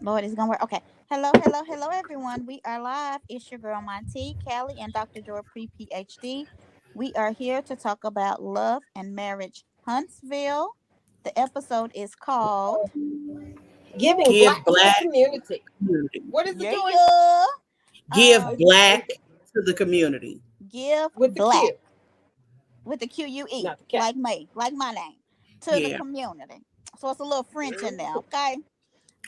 Lord, it's gonna work. Okay. Hello, hello, hello, everyone. We are live. It's your girl Monty, Callie, and Dr. Joy pre PhD. We are here to talk about love and marriage, Huntsville. The episode is called Giving Give black to the black community. community. What is it Yeah, doing? yeah. Give Um, black to the community. give With the black Q, with the QUE, not the K. like me, like my name, to the Yeah. community. So it's a little French in there, okay?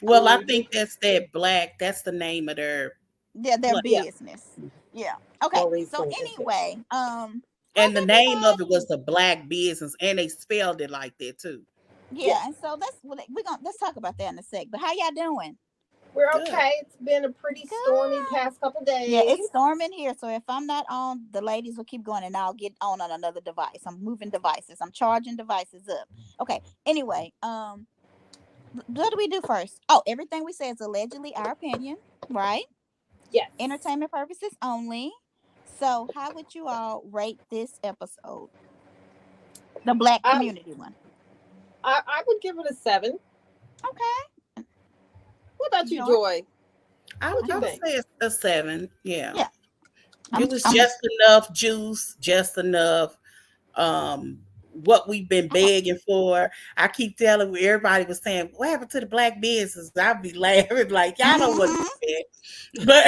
Well, I Um, think that's that black. That's the name of their their place. Yeah, business. Yeah. Okay. Maurice So Lincoln. anyway, how's And the name of it was everybody? the Black Business, and they spelled it like that too. Yeah, Yes, and so that's what we're gonna let's talk about that in a sec. But how y'all doing? we're Good. okay. It's been a pretty stormy Good. past couple Yeah, days. it's storming here. So if I'm not on, the ladies will keep going, and I'll get on another device. I'm moving devices. I'm charging devices up. Okay. Anyway, what do we do first? Oh, everything we say is allegedly our opinion, right? Yes, Entertainment purposes only. So how would you all rate this episode, the Black I, community one? I would give it a 7. Okay. What about you, Joy? Joy? I What would you I would think? say it's a 7. Yeah. Yeah. It was I'm just enough juice, just enough what we've been begging for. I keep telling you, everybody was saying, what happened to the black business? I'd be laughing like, y'all don't want to Mhm. see that. But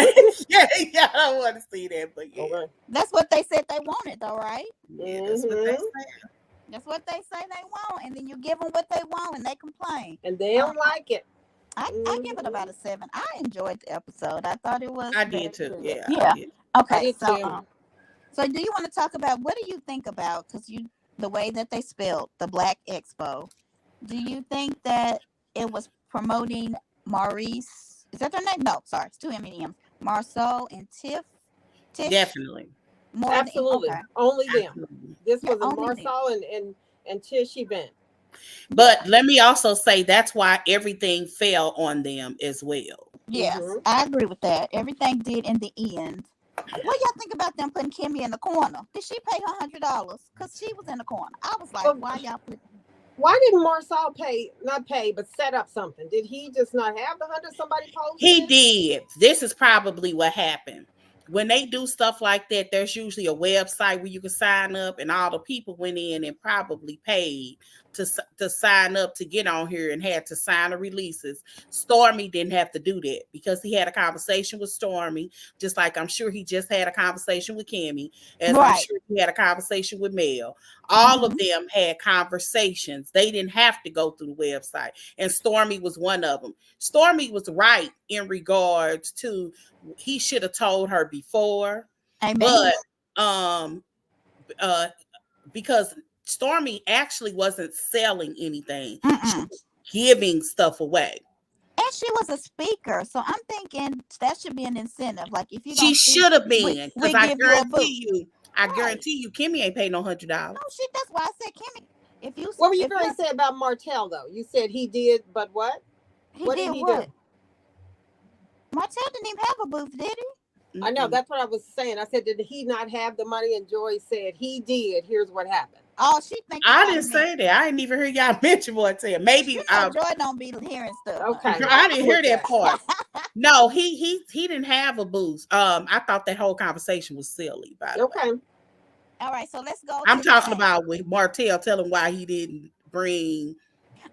yeah, y'all don't want to see that. But yeah, Okay. That's what they said they wanted, though, right? yeah, that's what they Mm-hmm. said. That's what they say they want, and then you give them what they want, and they complain. And they Uh, don't like it. I give it Mm-hmm. about a 7. I enjoyed the episode. I thought it was I very did too. good. Yeah, I Yeah. did. I Okay. did So, too. so do you want to talk about what do you think about the way that they spelled the Black Expo? Do you think that it was promoting Maurice? Is that their name? No, sorry, it's two M's. Marceau and Tish Definitely. more than Absolutely. okay. Only them. Absolutely. This Yeah, was a only them. Marsal and Tish event. But Yeah. let me also say that's why everything fell on them as well. Yes, Mm-hmm. I agree with that. Everything did in the end. Yeah. What y'all think about them putting Kimmy in the corner? Did she pay her $100? Cause she was in the corner. I was like, But why y'all put? why didn't Marsal not pay, but set up something? Did he just not have the 100 somebody He posted? did. This is probably what happened. When they do stuff like that, there's usually a website where you can sign up, and all the people went in and probably paid to sign up to get on here and had to sign the releases. Stormy didn't have to do that because he had a conversation with Stormy, just like I'm sure he just had a conversation with Kimmy, as I'm Right. sure he had a conversation with Mel. All of Mm-hmm. them had conversations. They didn't have to go through the website, and Stormy was one of them. Stormy was right in regards to he should have told her before, Amen. but um uh because Stormy actually wasn't selling anything. She Mm-mm. was giving stuff away. And she was a speaker, so I'm thinking that should be an incentive. Like if you're gonna She speak, should have we been, because we give you a booth. I Right. guarantee you Kimmy ain't paid no No, $100. she. That's why I said Kimmy. If you What were you if going you to say about Martell, though? You said he did, but what? he What did did he do? what? Martell didn't even have a booth, did he? I know, Mm-mm. that's what I was saying. I said, did he not have the money? And Joy said, he did. Here's what happened. Oh, she think you I probably didn't meant. say that. I didn't even hear y'all mention Martell. Maybe You know, Joy don't be hearing stuff, Okay, I didn't hear with that that. part. No, he didn't have a boost. I thought that whole conversation was silly, by the way. Okay. All right, so let's go I'm to the talking game. about with Martell telling why he didn't bring.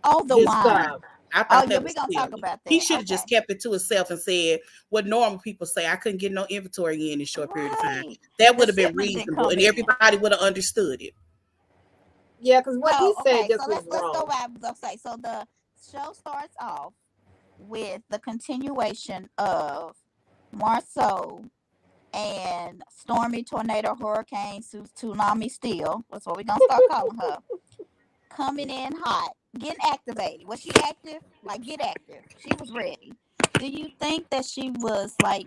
Oh, the His wine. stuff. I Oh thought yeah, that we're was gonna talk silly. about He that. should have Okay. just kept it to himself and said what normal people say. I couldn't get no inventory in this short period of time. Right. That The would have been shipment didn't reasonable, come and in. everybody would have understood it. Yeah, because what he So said okay, so just was let's go wrong. back. Let's say so the show starts off with the continuation of Marceau and Stormy, Tornado, Hurricane, Tsunami, Steel. That's what we're gonna start calling her. Coming in hot, getting activated. Was she active? Like get active. She was ready. Do you think that she was like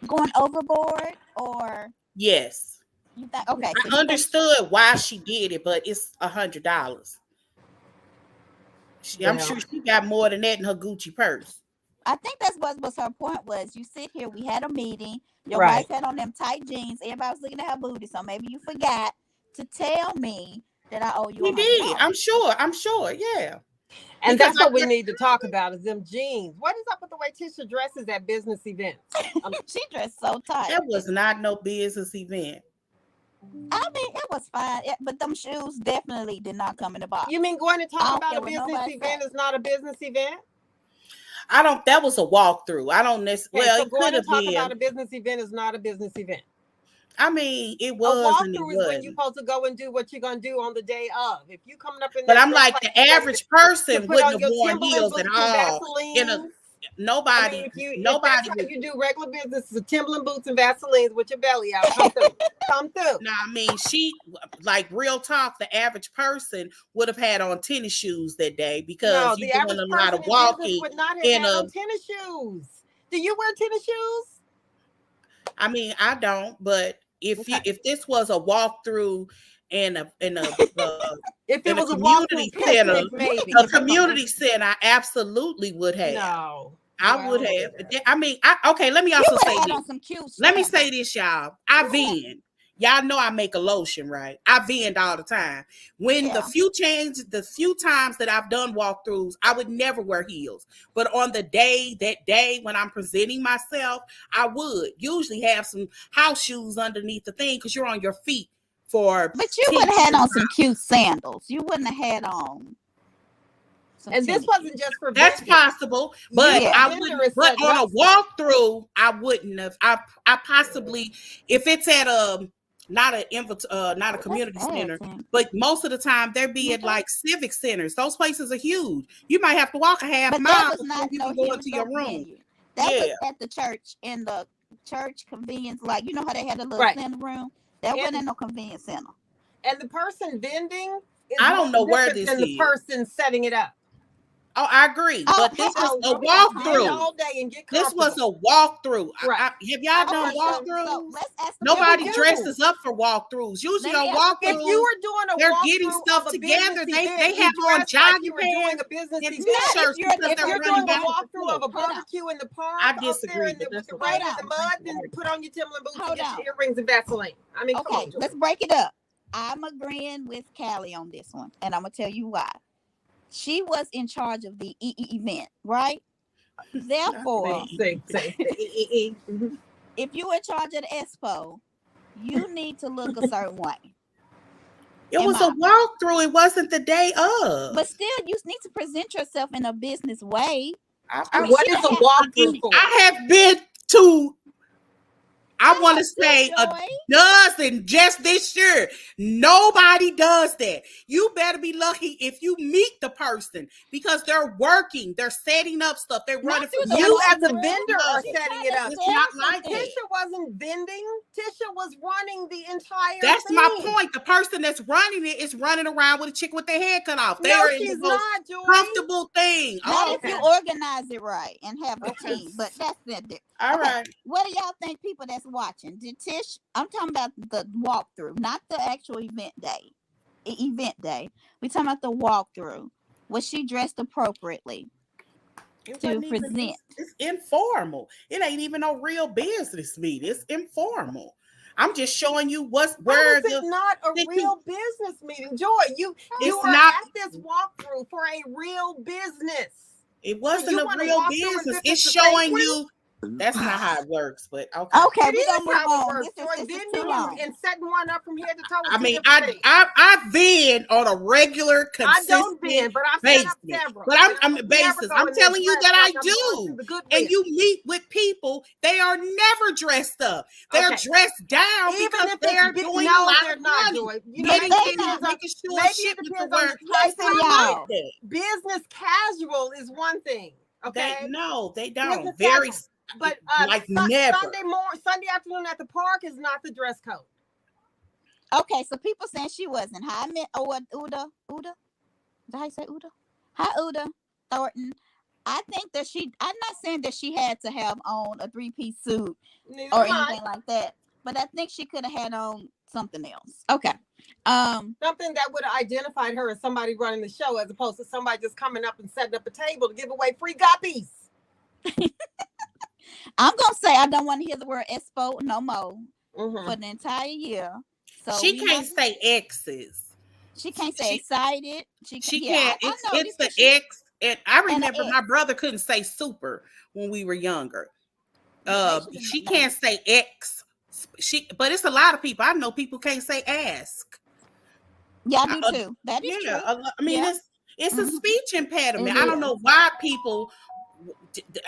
going overboard, or Yes, you think? Okay, so I you think? understood why she did it, but it's $100. I'm Well, sure she got more than that in her Gucci purse. I think that's what was her point was. You sit here, we had a meeting. Your right. wife had on them tight jeans. Everybody was looking at her booty, so maybe you forgot to tell me that I owe you He did. $100. I'm sure. Yeah. And Because that's what we need to talk about is them jeans. What is up with the way Tisha dresses at business events? She dressed so tight. that was not no business event. I mean, it was fine, but them shoes definitely did not come in the box. You mean going to I talk don't about care a what business nobody event say. is not a business event? That was a walkthrough. I don't necessarily, Okay, well, so it going could to have talk about been. a business event is not a business event. I mean, it A was and it walkthrough is when you're wasn't. supposed to go and do what you're gonna do on the day of. If you coming up in But there I'm like, the average person put wouldn't on have your worn Timberland heels boots at and all. In a Vaseline. I nobody, mean, if that's nobody how would. you do regular business, the Timberland boots and Vaselines with your belly out, come through, come through. No, I mean, like real talk, the average person would have had on tennis shoes that day No, because the you're doing average a lot person of in business walking would not have in had a. on tennis shoes. Do you wear tennis shoes? I mean, I don't, but Okay. if this was a walkthrough in a If in it a was a community walkthrough center, picnic, maybe. a community center, I absolutely would have. No. I Boy, would don't have. do that. I mean, okay, let me You also would say have had this. on some cute Let me sandals. say this, y'all. I vend. Y'all know I make a lotion, right? I vend all the time. When Yeah. the few times that I've done walkthroughs, I would never wear heels. But on that day when I'm presenting myself, I would usually have some house shoes underneath the thing because you're on your feet for. But you would have had on some cute sandals. You wouldn't have had on. And this wasn't just for That's business. possible, but Yeah. I wouldn't. But on a walkthrough, I wouldn't have. I possibly, if it's at not a community center, but most of the time they're be at like civic centers. Those places are huge. You might have to walk a half But mile that was before not you no can go here into we your go room. venue. That Yeah. was at the church in the church convenience, like you know how they had a little Right. center room. That And- wasn't in no convenience center. And the person vending is I don't know where different this than the is. person setting it up. Oh, I agree. Oh, But this oh, was a okay. Vend walkthrough. all day and get This comfortable. was a walkthrough. Right. Have y'all done Okay, walkthroughs? so let's ask the Nobody we do. dresses up for walkthroughs. Usually Let me on ask the If walkthroughs, you were doing a they're walkthrough getting stuff of a together. business They event, have you on dress like jogging you were doing pants a business and event. t-shirts you're- because if they're If you're running doing a back and walkthrough of a forth. Hold on. barbecue in the park, I out there disagree, in but with that's the okay. rain Hold and the on. mud, then put on your Timberland boots Hold and get on. your earrings and Vaseline. I mean, come Okay, on, let's Joy. break it up. I'm agreeing with Callie on this one, and I'm gonna tell you why. She was in charge of the event, right? Therefore, Say. Mhm. if you're in charge of the expo, you need to look a certain way. It was a walkthrough. It wasn't the day of. But still, you need to present yourself in a business way. What is a walkthrough for? I have been to, I want to say a Joy. dozen just this year. Nobody does that. You better be lucky if you meet the person because they're working, they're setting up stuff, they're running for You as a vendor are setting it up. It's not like that. Tisha wasn't vending. Tisha was running the entire That's thing. my point. The person that's running it is running around with a chick with their head cut off. They No, are in she's the most not, Joy. comfortable thing. Not Oh, if you organize it right and have a team, but that's it. all right. What do y'all think, people that's watching? Did Tish? I'm talking about the walkthrough, not the actual event day. We're talking about the walkthrough. Was she dressed appropriately to present? It's informal. It ain't even no real business meeting. It's informal. I'm just showing you where it's not a real business meeting, Joy. You are not at this walkthrough for a real business. It wasn't You a wanna real walk through and business. visit It's the showing banquet? you. That's not how it works, but okay. Okay, It we're is gonna move how it on. works, This Joy. is too Vending long. and setting one up from head to toe. I mean, I've been on a regular, consistent I don't bend, but I've set up basis. several. But I'm basis. I'm telling you that I do. And you meet with people, they are never dressed up. They're dressed down because they're doing a lot they're of not, money. Joy. You Maybe know, they're not making sure maybe shit it with the depends on word. the type Listen, of y'all. business casual is one thing. Okay. They don't. Business Very casual. But never. Sunday afternoon at the park is not the dress code. Okay, so people saying she wasn't. Hi, Uda. Did I say Uda? Hi, Uda Thornton. I think that I'm not saying that she had to have on a 3-piece suit or anything like that, but I think she could have had on something else. Okay. Something that would have identified her as somebody running the show as opposed to somebody just coming up and setting up a table to give away free guppies. I'm gonna say I don't want to hear the word expo no more for the entire year. So she can't say X's. She can't say excited. She can't. It's the X. And I And an remember X. my brother couldn't say super when we were younger. They should have She named can't say X. But it's a lot of people. I know people can't say ask. Yeah, I do too. That is Yeah, true. I mean Yeah. it's a Hmm. speech impediment. It I don't is. know why people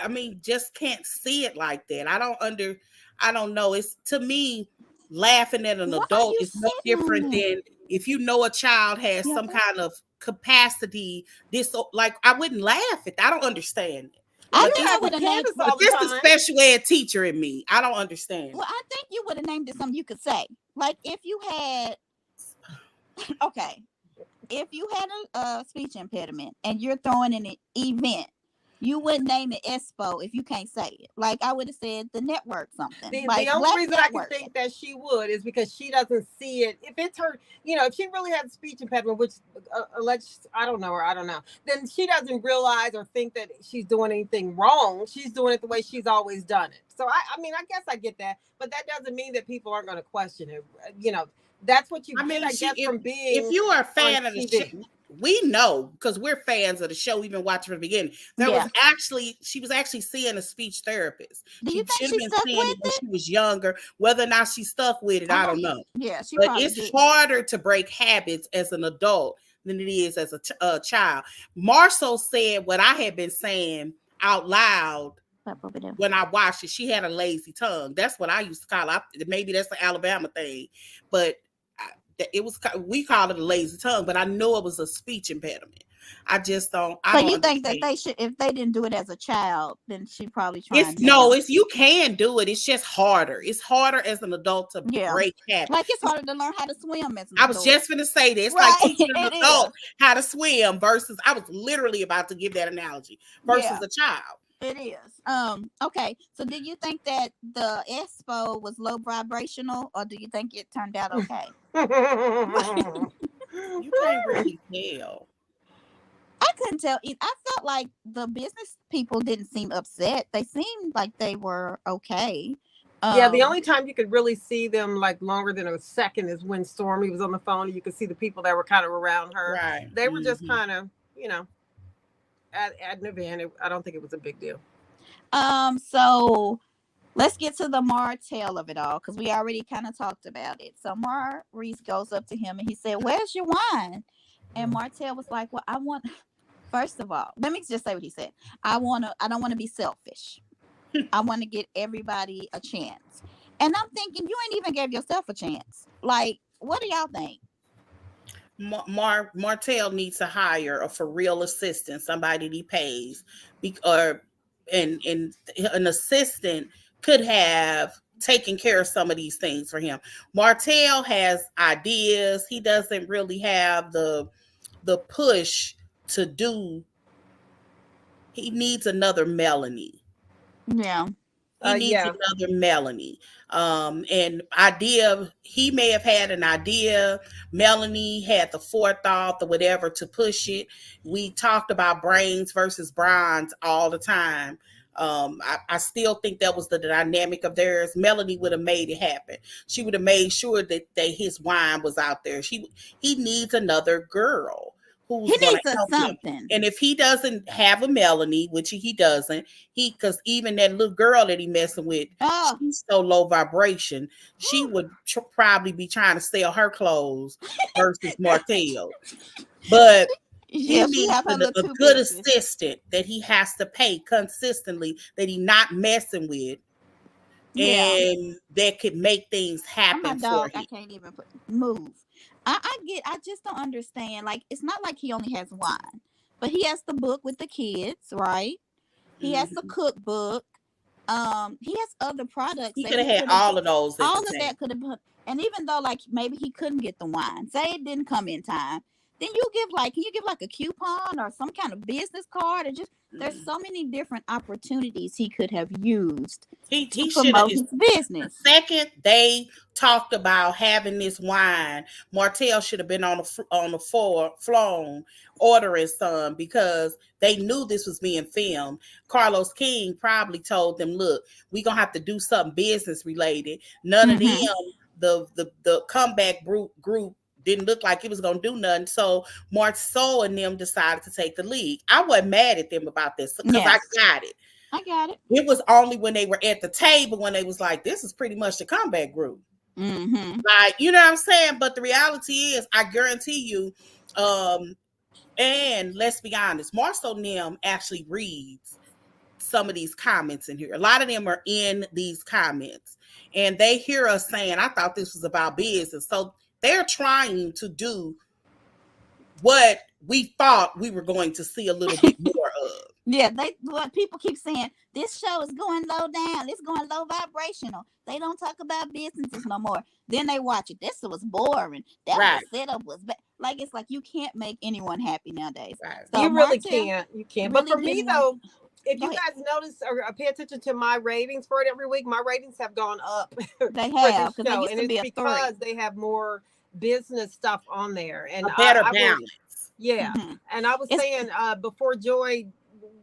I mean just can't see it like that. I don't know. It's to me laughing at an What are adult you is no sitting different on? than if you know a child has Yeah. some kind of capacity this like I wouldn't laugh at that. I don't understand it. I You But think this I have would with have named. Candace but all the this the time. special ed teacher in me. I don't understand Well, it. I think you would have named it something you could say. Like if you had, okay, if you had a speech impediment and you're throwing an event, you wouldn't name it Expo if you can't say it. Like I would have said the network something, The like only Black reason I can Network. think that she would is because she doesn't see it. If it's her, if she really has speech impediment, which alleged, I don't know her, I don't know, then she doesn't realize or think that she's doing anything wrong. She's doing it the way she's always done it. So I mean, I guess I get that, but that doesn't mean that people aren't going to question it. That's what you I get, mean, I guess, from if being you are a on fan of the show, TV. we know because we're fans of the show. We've been watching from the beginning. Yeah. She was actually seeing a speech therapist. Do you She think should have she been stuck seeing with it when it? she was younger. Whether or not she stuck with it, I don't know. Yeah, she But probably it's did. harder to break habits as an adult than it is as a child. Marceau said what I had been saying out loud when I watched it. She had a lazy tongue. That's what I used to call it. Maybe that's the Alabama thing, but it was we called it a lazy tongue. But I know it was a speech impediment. I just don't. I So don't you think that understand. they should, if they didn't do it as a child, then she probably trying It's now. it's you can do it. It's just harder. It's harder as an adult to Yeah. break habits. Like it's harder to learn how to swim as an I adult. was just gonna say this. It's Right. like teaching an It adult is. how to swim versus I was literally about to give that analogy versus Yeah. a child. It is. Okay. So do you think that the Expo was low vibrational, or do you think it turned out okay? You can't really tell. I couldn't tell. I felt like the business people didn't seem upset. They seemed like they were okay. Yeah, the only time you could really see them like longer than a second is when Stormy was on the phone and you could see the people that were kind of around her. Right. They were just kind of, at an event. I don't think it was a big deal. So let's get to the Martell of it all, because we already kind of talked about it. So Maurice goes up to him and he said, "Where's your wine?" And Martell was like, "Well, I want." First of all, let me just say what he said. I don't want to be selfish. I want to get everybody a chance. And I'm thinking, you ain't even gave yourself a chance. Like, what do y'all think? Martell needs to hire a for real assistant, somebody that he pays, or and an assistant could have taken care of some of these things for him. Martell has ideas. He doesn't really have the push to do. He needs another Melanie. Yeah. He needs another Melanie. And he may have had an idea. Melanie had the forethought or whatever to push it. We talked about brains versus bronze all the time. I still think that was the dynamic of theirs. Melanie would have made it happen. She would have made sure that his wine was out there. He needs another girl who's going to help something. him. And if he doesn't have a Melanie, which he doesn't, because even that little girl that he messing with, she's so low vibration, she would probably be trying to sell her clothes versus Martell. But he needs a good assistant that he has to pay consistently, that he not messing with, and that could make things happen for him. I can't even move. I just don't understand. Like, it's not like he only has wine, but he has the book with the kids, right? He has the cookbook. He has other products. He could have had all of those. All of that could have been. And even though, like, maybe he couldn't get the wine, say it didn't come in time, then can you give like a coupon or some kind of business card, or just there's so many different opportunities he could have used he to promote his business. The second they talked about having this wine, Martell should have been on the phone ordering some, because they knew this was being filmed. Carlos King probably told them, "Look, we're gonna have to do something business related." None of them, the comeback group didn't look like it was gonna do nothing. So Marceau and them decided to take the lead. I wasn't mad at them about this because I got it. I got it. It was only when they were at the table when they was like, this is pretty much the comeback group. Mm-hmm. Like, you know what I'm saying? But the reality is, I guarantee you, and let's be honest, Marceau and them actually reads some of these comments in here. A lot of them are in these comments and they hear us saying, I thought this was about business. So they're trying to do what we thought we were going to see a little bit more of. Yeah, what people keep saying, this show is going low down. It's going low vibrational. They don't talk about businesses no more. Then they watch it. This was boring. That setup was bad. Like, it's like you can't make anyone happy nowadays. Right. So you really can't. You can't. Really but for me though, if you guys notice or pay attention to my ratings for it every week, my ratings have gone up. They have, because they used to be because they have more business stuff on there and a better balance. Yeah. Mm-hmm. And I was saying before Joy,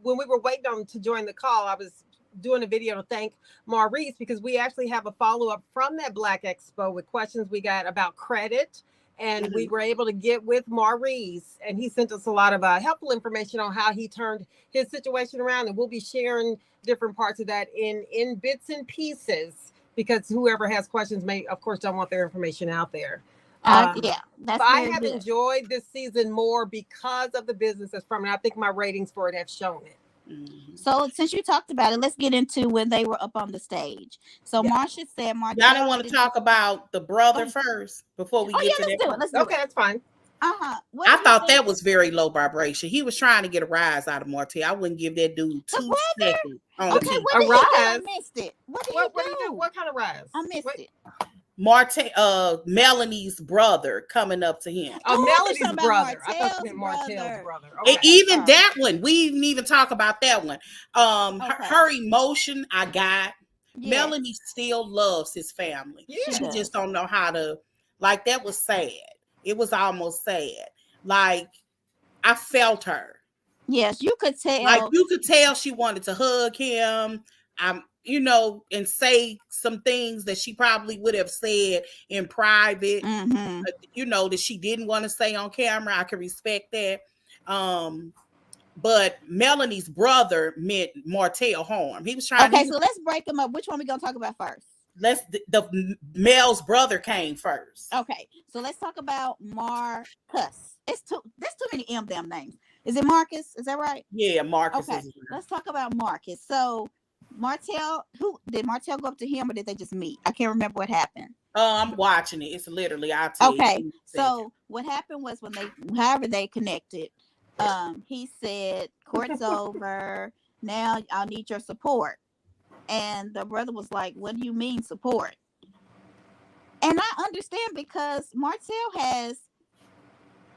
when we were waiting on to join the call, I was doing a video to thank Maurice because we actually have a follow-up from that Black Expo with questions we got about credit. And we were able to get with Maurice, and he sent us a lot of helpful information on how he turned his situation around. And we'll be sharing different parts of that in bits and pieces because whoever has questions may, of course, don't want their information out there. Yeah, that's I have enjoyed this season more because of the businesses from it. I think my ratings for it have shown it. Mm-hmm. So since you talked about it, let's get into when they were up on the stage. So Marsha said, "Y'all don't want to talk about the brother first before we get to that." Let's do it. That's fine. I thought that was very low vibration. He was trying to get a rise out of Martell. I wouldn't give that dude 2 seconds. What did he do? I missed it. What did he do? What kind of rise? I missed it. Melanie's brother coming up to him. Melanie's brother. I thought you meant Martell's brother. Okay. And even that one, we didn't even talk about that one. Her emotion, I got. Yeah. Melanie still loves his family. Yeah. She just don't know how to. Like, that was sad. It was almost sad. Like, I felt her. Yes, you could tell. Like, you could tell she wanted to hug him. And say some things that she probably would have said in private, that she didn't want to say on camera. I can respect that. But Melanie's brother meant Martell harm. He was trying so let's break them up. Which one we going to talk about first? The Mel's brother came first. Okay, so let's talk about Marcus. There's too many damn names. Is it Marcus? Is that right? Yeah, Marcus. Okay, let's talk about Marcus. So Martell, did Martell go up to him or did they just meet? I can't remember what happened. I'm watching it. It's literally, I'll tell you. Okay, so what happened was when however they connected, he said, court's over. Now I'll need your support. And the brother was like, what do you mean support? And I understand because Martell has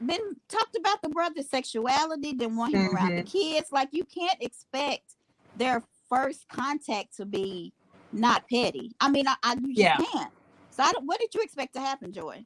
been talked about the brother's sexuality, didn't want him around the kids. Like, you can't expect their first contact to be not petty. I mean, you just can't. So what did you expect to happen, Joy?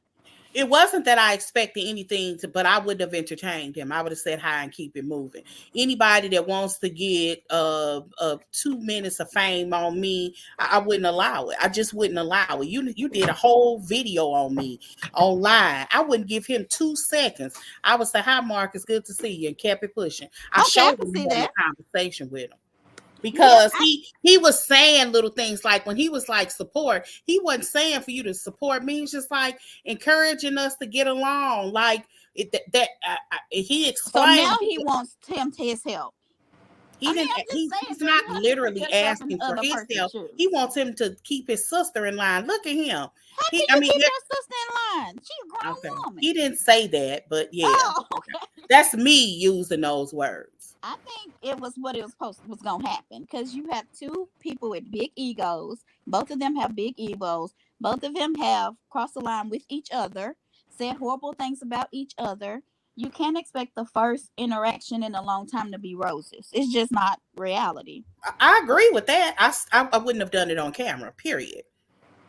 It wasn't that I expected anything but I wouldn't have entertained him. I would have said hi and keep it moving. Anybody that wants to get 2 minutes of fame on me, I wouldn't allow it. I just wouldn't allow it. You did a whole video on me online. I wouldn't give him 2 seconds. I would say, hi, Marcus, good to see you, and kept it pushing. I showed him the conversation with him. Because he was saying little things like when he was like support, he wasn't saying for you to support me. He's just like encouraging us to get along. Like he explained. So now he wants him to his help. He's not literally asking for his help. He wants him to keep his sister in line. Look at him. How can you keep your sister in line? She's a grown woman. He didn't say that, but that's me using those words. I think it was what it was going to happen because you have two people with big egos. Both of them have big egos. Both of them have crossed the line with each other, said horrible things about each other. You can't expect the first interaction in a long time to be roses. It's just not reality. I agree with that. I wouldn't have done it on camera, period.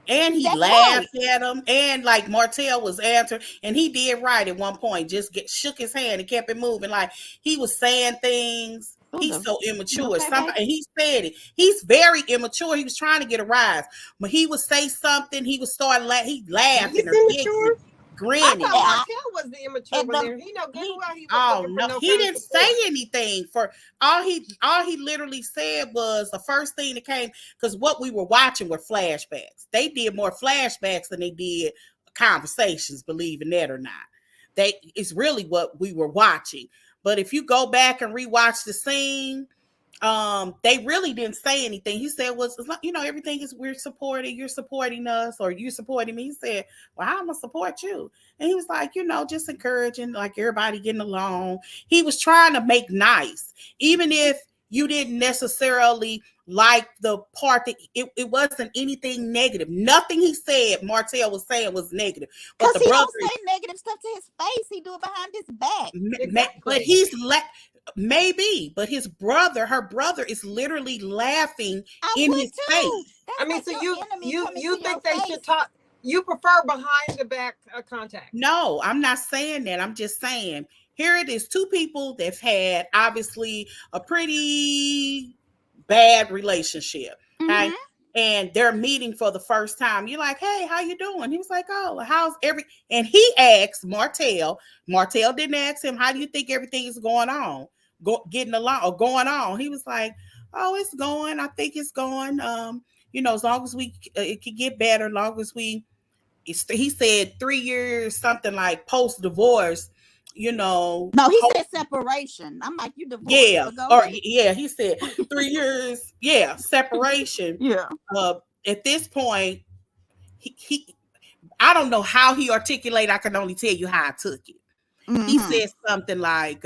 And he laughed at him, and like Martell was answering, and he did right at one point. Just shook his hand and kept it moving. Like he was saying things. He's so immature. And he said it. He's very immature. He was trying to get a rise. When he would say something, he would start he laughed in her grinning. thought Martell was the immature and one the- there. He know good he- well he was Oh looking for no, no he kind of didn't support. say anything. For all he literally said was the first thing that came, because what we were watching were flashbacks. They did more flashbacks than they did conversations, believing that or not. It's really what we were watching. But if you go back and rewatch the scene, they really didn't say anything. He said everything is, you're supporting us, or you're supporting me. He said, well, how am I gonna support you? And he was like, just encouraging, like everybody getting along. He was trying to make nice, even if you didn't necessarily like the part that it wasn't anything negative. Nothing he said, Martell was saying, was negative. But because he don't say negative stuff to his face. He do it behind his back. Exactly. But he's maybe, but her brother is literally laughing in his face. I mean, so you think they should talk? You prefer behind the back contact? No, I'm not saying that. I'm just saying here it is. Two people that've had obviously a pretty bad relationship, right? And they're meeting for the first time. You're like, hey, how you doing? He was like, oh, how's and he asked Martell. Martell didn't ask him, how do you think everything is going on? Getting along or going on. He was like, oh, it's going. I think it's going. As long as it could get better, as long as he said 3 years, something like post divorce, No, he said separation. I'm like, you divorced. Yeah, he said 3 years, separation. Yeah. At this point, he I don't know how he articulated. I can only tell you how I took it. He said something like,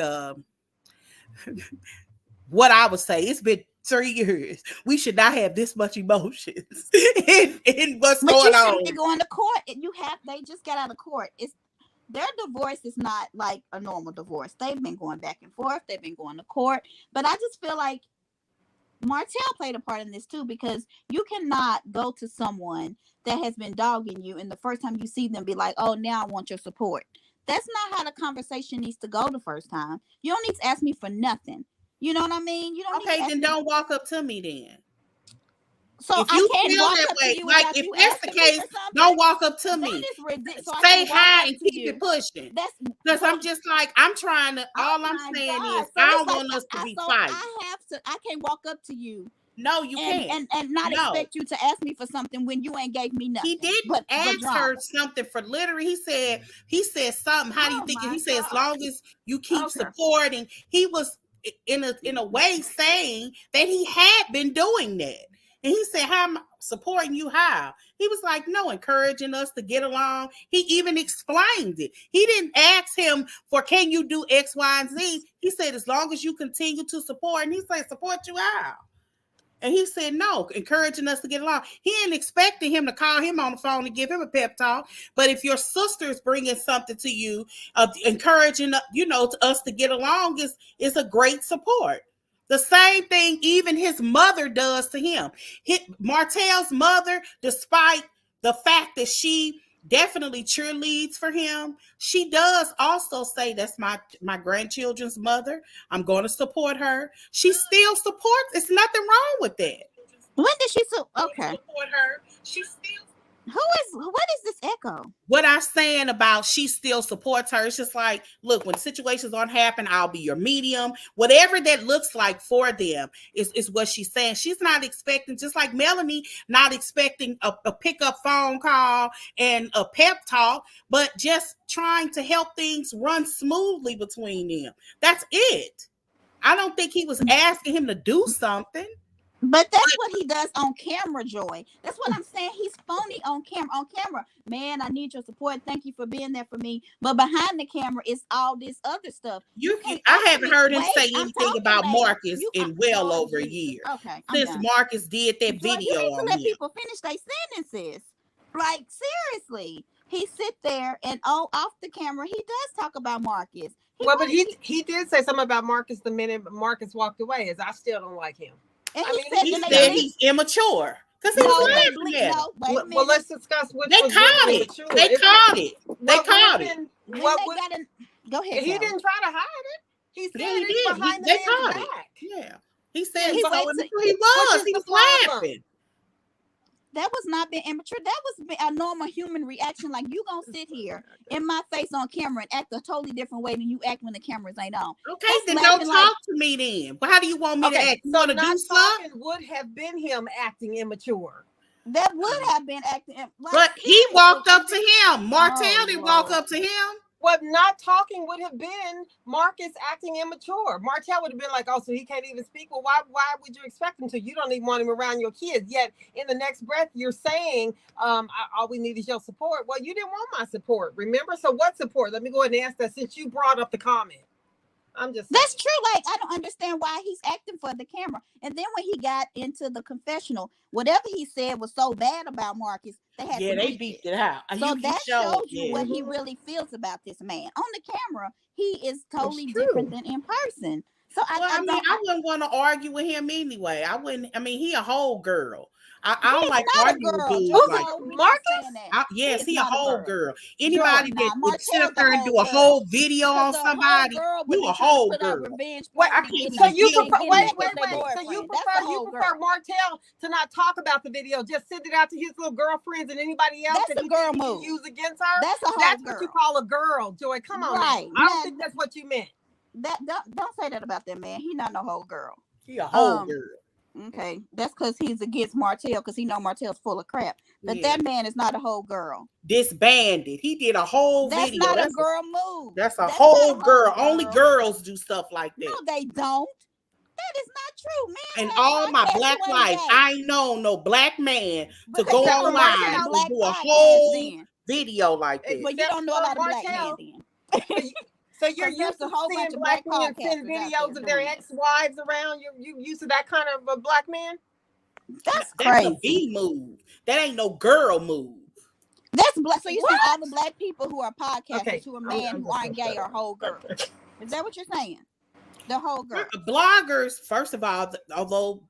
what I would say, it's been 3 years. We should not have this much emotions in what's going on. But you shouldn't be going to court. They just got out of court. Their divorce is not like a normal divorce. They've been going back and forth. They've been going to court. But I just feel like Martell played a part in this too, because you cannot go to someone that has been dogging you, and the first time you see them be like, oh, now I want your support. That's not how the conversation needs to go the first time. You don't need to ask me for nothing. You know what I mean? You don't. Okay, then don't walk up to me then. So if you feel that way, like if that's the case, don't walk up to me. Say hi and keep it pushing. Because I'm just like, I'm trying to. All I'm saying is, I don't want us to be fighting. I can't walk up to you. No, you can't. And not expect you to ask me for something when you ain't gave me nothing. He didn't ask her something for literally. He said something. How do you think? He said, as long as you keep supporting. He was in a way saying that he had been doing that. And he said, how am I supporting you? How? He was like, no, encouraging us to get along. He even explained it. He didn't ask him for, can you do X, Y, and Z? He said, as long as you continue to support. And he said, support you how? And he said, no, encouraging us to get along. He ain't expecting him to call him on the phone and give him a pep talk. But if your sister is bringing something to you, encouraging, us to get along is a great support. The same thing even his mother does to him. Martell's mother, despite the fact that she definitely cheerleads for him, she does also say, that's my grandchildren's mother. I'm going to support her. She still supports. It's nothing wrong with that. When did she support her? She still. What is this echo? What I'm saying about she still supports her. It's just like, look, when situations don't happen, I'll be your medium. Whatever that looks like for them is what she's saying. She's not expecting, just like Melanie, not expecting a pickup phone call and a pep talk, but just trying to help things run smoothly between them. That's it. I don't think he was asking him to do something. But that's what he does on camera, Joy. That's what I'm saying. He's phony on camera. On camera, man, I need your support. Thank you for being there for me. But behind the camera is all this other stuff. I haven't heard him say anything about Marcus in well over a year. Okay, since Marcus did that video. You need to let people finish their sentences. Like, seriously, he sit there and off the camera, he does talk about Marcus. But he did say something about Marcus the minute Marcus walked away. I still don't like him. And he said he's immature because he was laughing at him. Well, let's discuss which they caught it. They caught it. They caught it. Go ahead. He didn't try to hide it. He said he did. Behind they the caught back. it. Yeah. He said he was. He was laughing. That was not being immature. That was a normal human reaction. Like, you gonna sit here in my face on camera and act a totally different way than you act when the cameras ain't on. Okay, That's then don't laughing like- talk to me then. But how do you want me to Okay, act? You so want to not do something? talking would have been him acting immature. That would have been acting. Like, But he seriously, walked up to him. Martell Oh, didn't walk Lord. up to him. What not talking would have been Marcus acting immature. Martell would have been like, oh, so he can't even speak. Well, why would you expect him to? You don't even want him around your kids. Yet in the next breath, you're saying, all we need is your support. Well, you didn't want my support, remember? So what support? Let me go ahead and ask that since you brought up the comment. I'm just saying. That's true. Like, I don't understand why he's acting for the camera. And then when he got into the confessional, whatever he said was so bad about Marcus, they had to they beep beat it. it out. So that shows you yeah. what he really feels about this man. On the camera, he is totally true. different than in person. So I wouldn't want to argue with him anyway. I wouldn't. I mean, he a whole girl. I don't like arguing with dudes Who's like Marcus? yes, he a whole girl. Joy, Anybody nah, that would sit up Martell's there a and do whole a whole video on Because the whole somebody, girl would you be a trying to whole put up girl. revenge Wait, I porn can't and so getting- you getting prefer back wait. with their So you boyfriend. That's the whole prefer girl. Martell to not talk about the video, just send it out to his little girlfriends and anybody else That's that a he girl thinks he can move. use against her. That's a whole That's girl. what you call a girl, Joy. Come on, Right. now. I don't Now, think that's what you meant. That don't say that about that man. He not no whole girl. He a whole Um, girl. Okay, that's because he's against Martell because he know Martell's full of crap. But Yeah. that man is not a whole girl. Disbanded. He did a whole That's video. not a girl move. That's a That's whole not a girl. whole Only girl. girls do stuff like that. No, they don't. That is not true, man. And That all my podcast black wasn't life, gay. I ain't known no black man to Because go Except for online Martell. and black do a podcast whole then. video like that. Well, you Except don't know a for lot of black Martell. men then. So you're 'Cause there's used to a whole seeing bunch of black black men send podcasters out videos there of their doing this. ex-wives around. You used to that kind of a black man? That's a crazy. B move. That ain't no girl move. That's black. So you What? saying all the black people who are podcasters Okay, who are I'm men who just aren't gonna gay shut are up. whole girls? Is that what you're saying? The whole girl. Bloggers, first of all, although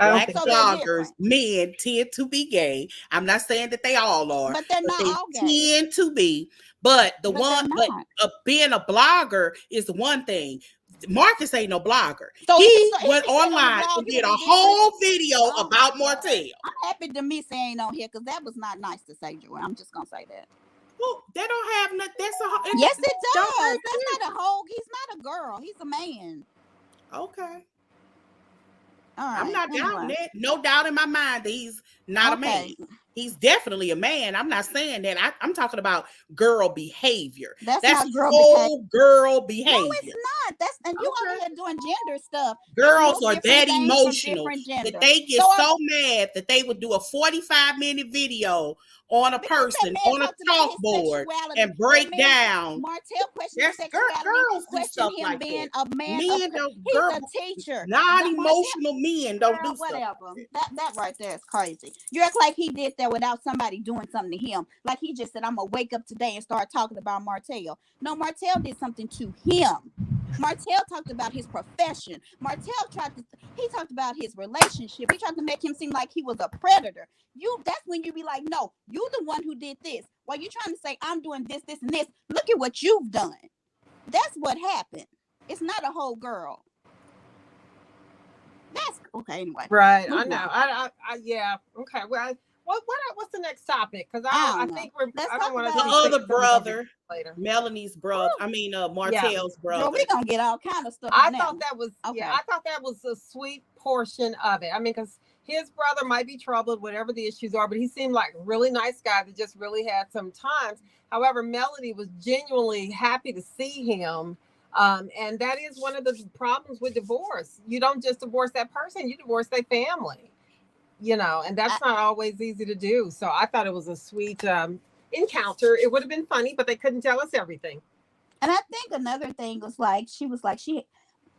I don't black think So they're bloggers, different. men tend to be gay. I'm not saying that they all are, But they're not they all gay. tend to be. But But they're not. being a blogger is one thing. Marcus ain't no blogger. So he if he went said on the online blog, and it did a would be whole video Oh about my God. Martell. I'm happy Demise ain't on here because that was not nice to say, Joy. I'm just gonna say that. Well, they don't have nothing. That's a Yes, it don't does. hurt That's not a whole. He's not a girl. He's a man. Okay. All right. I'm not doubting anyway. that. No doubt in my mind that he's not a man. Okay. He's definitely a man. I'm not saying that. I'm talking about girl behavior. That's That's not girl behavior. whole girl behavior. No, it's not. That's and you over Okay. here doing gender stuff. Girls No are different that things from emotional different gender. that they get So so mad that they would do a 45-minute video on a Because that person man on a talked about his chalkboard sexuality. and break That man- down. Martell questioned his That's sexuality. girls do Questioned stuff him like being that. a man. Men don't. He's Girl, a teacher. non-emotional men don't Girl, do stuff. whatever. That right there is crazy. You act like he did that without somebody doing something to him. Like he just said, "I'm gonna wake up today and start talking about Martell." No, Martell did something to him. Martell talked about his profession. Martell he talked about his relationship. He tried to make him seem like he was a predator. That's when you be like, no, you the one who did this. While you trying to say, I'm doing this, this, and this. Look at what you've done. That's what happened. It's not a whole girl. That's okay. Anyway, Right. I Moving know. on. I yeah. Okay. Well, what's the next topic? Because I I don't think Let's I talk don't want about The to other brother, later. Melanie's brother. I mean, Martell's Joe, brother. we gonna get all kind of stuff. I on that thought one. that was Okay. I thought that was a sweet portion of it. I mean, because his brother might be troubled, whatever the issues are, but he seemed like a really nice guy that just really had some times. However, Melanie was genuinely happy to see him. And that is one of the problems with divorce. You don't just divorce that person, you divorce their family, and that's not always easy to do. So I thought it was a sweet encounter. It would have been funny, but they couldn't tell us everything. And I think another thing was like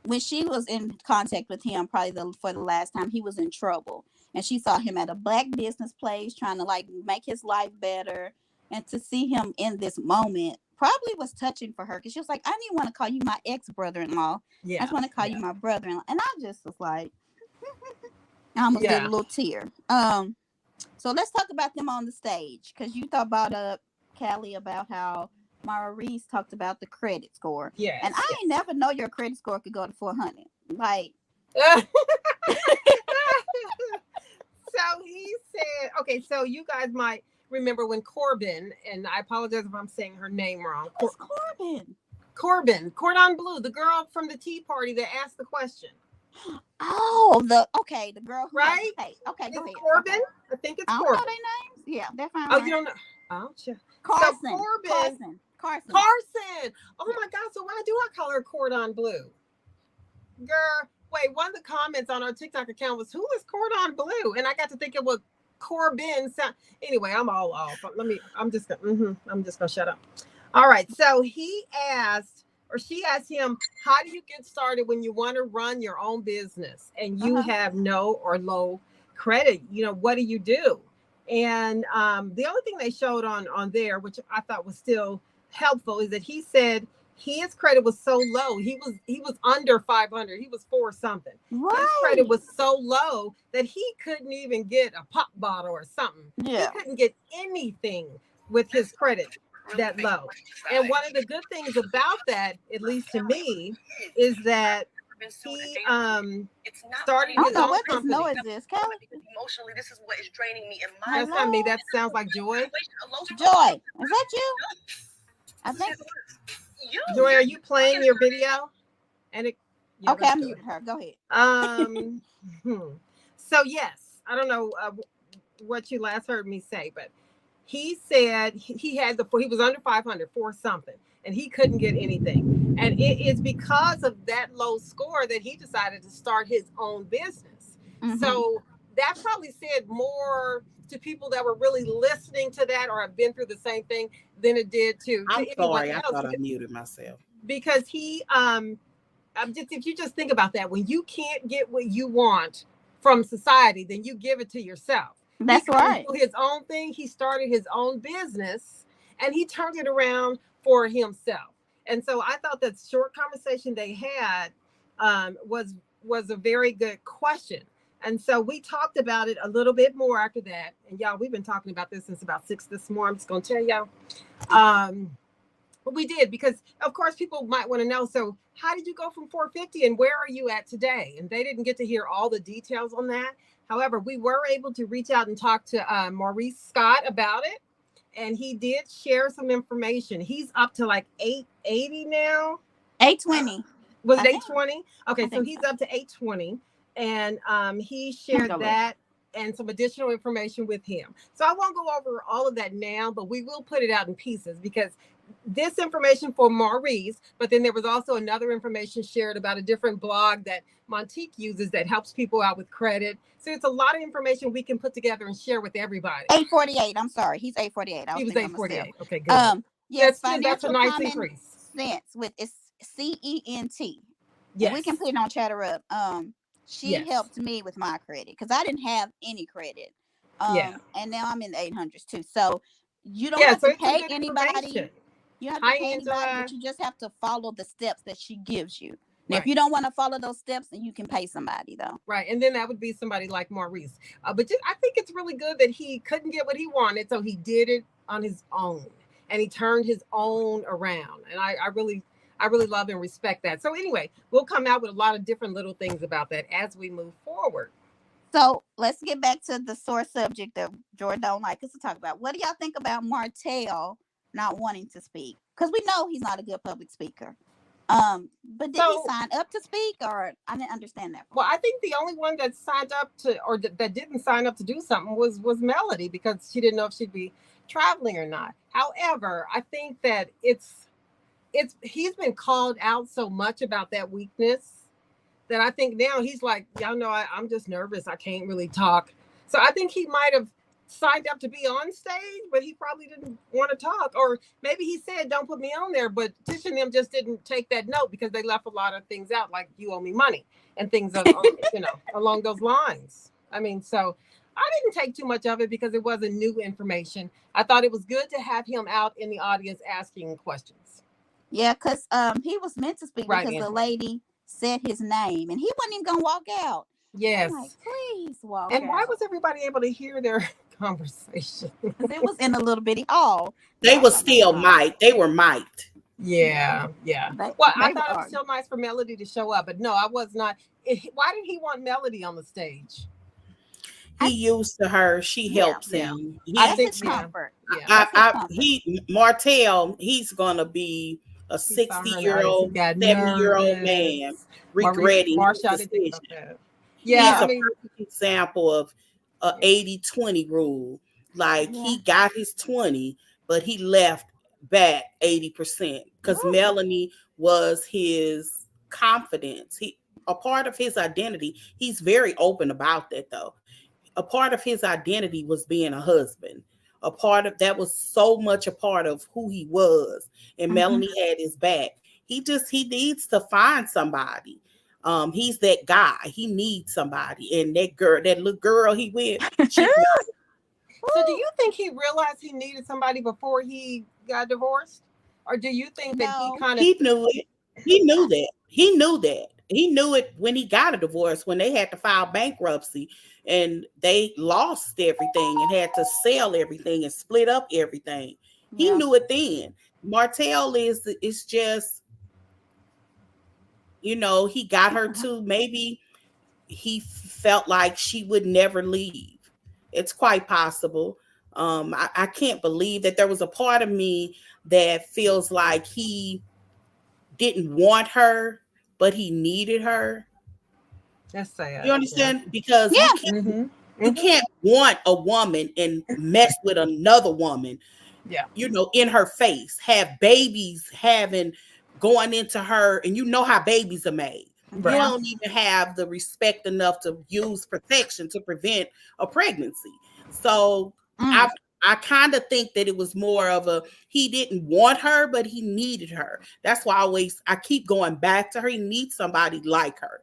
when she was in contact with him, probably for the last time, he was in trouble, and she saw him at a black business place trying to like make his life better, and to see him in this moment probably was touching for her because she was like, I didn't want to call you my ex-brother-in-law. I just want to call you my brother-in-law, and I just was like, I almost did a little tear. So let's talk about them on the stage because you thought about Callie about how Mara Reese talked about the credit score. Yeah. And I ain't never know your credit score could go to 400. Like, So he said, okay, so you guys might remember when Corbin, and I apologize if I'm saying her name wrong. Who's Corbin? Cordon Bleu, the girl from the Tea Party that asked the question. Oh, the girl who has Right? the tape. Okay, go It's ahead. Corbin. Okay. I think it's I don't Corbin. know their names. Yeah, they're fine. Oh, right? you don't know? Oh, sure. Carson. So Corbin. Carson. Oh my God. So why do I call her Cordon Bleu? Girl, wait, one of the comments on our TikTok account was, who is Cordon Bleu? And I got to thinking what Corbin sound. Anyway, I'm all off. I'm just gonna shut up. All right. So she asked him, how do you get started when you want to run your own business and you have no or low credit? You know, what do you do? And the only thing they showed on there, which I thought was still helpful, is that he said his credit was so low. He was under 500. He was 4 something. Right. His credit was so low that he couldn't even get a pop bottle or something. Yeah. He couldn't get anything with his credit that low. And one of the good things about that, at least to me, is that he started his own what company. this noise is, Kelly. Emotionally, this is what is draining me in my That's not me. That sounds like Joy. Joy, is that you? I think. Joy, are you playing your video? And it. Yeah, Okay, I muted her. Go ahead. So yes, I don't know what you last heard me say, but he said he was under 500 for something, and he couldn't get anything. And it is because of that low score that he decided to start his own business. So that probably said more to people that were really listening to that or have been through the same thing than it did to I'm sorry, else. I thought I muted myself. Because he if you just think about that, when you can't get what you want from society, then you give it to yourself. That's right. His own thing. He started his own business and he turned it around for himself. And so I thought that short conversation they had was a very good question. And so we talked about it a little bit more after that. And y'all, we've been talking about this since about 6 this morning. I'm just going to tell y'all. But we did, because of course people might want to know, so how did you go from 450 and where are you at today? And they didn't get to hear all the details on that. However, we were able to reach out and talk to Maurice Scott about it. And he did share some information. He's up to like 880 now. 820. Was it 820? Okay, so he's up to 820. And he shared that and some additional information with him. So I won't go over all of that now, but we will put it out in pieces, because this information for Maurice, but then there was also another information shared about a different blog that Montique uses that helps people out with credit. So it's a lot of information we can put together and share with everybody. 848. I'm sorry. He's 848. He was 848. Okay, good. Yes, that's a nice increase. Sense with it's CENT. Yes. We can put it on Chatter Up. She helped me with my credit because I didn't have any credit. And now I'm in the 800s too. So you don't have to pay anybody. You have to pay anybody, but you just have to follow the steps that she gives you. Now, if you don't want to follow those steps, then you can pay somebody, though. Right. And then that would be somebody like Maurice. But I think it's really good that he couldn't get what he wanted, so he did it on his own. And he turned his own around. And I really love and respect that. So anyway, we'll come out with a lot of different little things about that as we move forward. So let's get back to the sore subject that Jordan don't like us to talk about. What do y'all think about Martell not wanting to speak? Because we know he's not a good public speaker. But did he sign up to speak, or I didn't understand that part. Well, I think the only one that signed up to, or that didn't sign up to do something was Melody, because she didn't know if she'd be traveling or not. However, I think that he's been called out so much about that weakness that I think now he's like, y'all know, I'm just nervous. I can't really talk. So I think he might have signed up to be on stage, but he probably didn't want to talk. Or maybe he said, don't put me on there, but Tish and them just didn't take that note because they left a lot of things out, like you owe me money and things along those lines. I mean, so I didn't take too much of it because it wasn't new information. I thought it was good to have him out in the audience asking questions. Yeah, because he was meant to speak because the lady said his name and he wasn't even gonna walk out. Yes. I'm like, please walk out. And why was everybody able to hear their conversation? Because it was in a little bitty hall. They were still mic'd. They were mic'd. Yeah. I thought it was still nice for Melody to show up, but no, I was not. Why did he want Melody on the stage? he used to her. She Yeah. helps Yeah. him. I That's think his yeah. comfort. Yeah. That's his comfort. Martell, he's gonna be a He saw her in the 60-year audience. He old, got 70-year-old man nervous. regretting his Marsha, I didn't think decision. about that. Yeah. He's Yeah, I a mean, perfect example of a yeah. 80-20 rule. Like Yeah. he got his 20, but he left back 80% because Woo. Melanie was his confidence. A part of his identity. He's very open about that though. A part of his identity was being a husband. A part of that was so much a part of who he was. And Mhm. Melanie had his back. He needs to find somebody. He's that guy. He needs somebody. And that little girl he with, she's not. So do Woo. you think he realized he needed somebody before he got divorced? Or do you think that he No. kind of He knew it. He knew that. He knew that. He knew it when he got a divorce, when they had to file bankruptcy and they lost everything and had to sell everything and split up everything. He Yeah. knew it then. Martell is just, he got her to, maybe he felt like she would never leave. It's quite possible. I can't believe that there was a part of me that feels like he didn't want her, but he needed her. that's sad. You Yeah. understand? Because Yeah. Mm-hmm. you Mm-hmm. can't want a woman and mess with another woman, Yeah. in her face, have babies going into her, and you know how babies are made. You Right. Yeah. don't even have the respect enough to use protection to prevent a pregnancy. So Mm. I kind of think that it was more of he didn't want her, but he needed her. That's why I keep going back to her. He needs somebody like her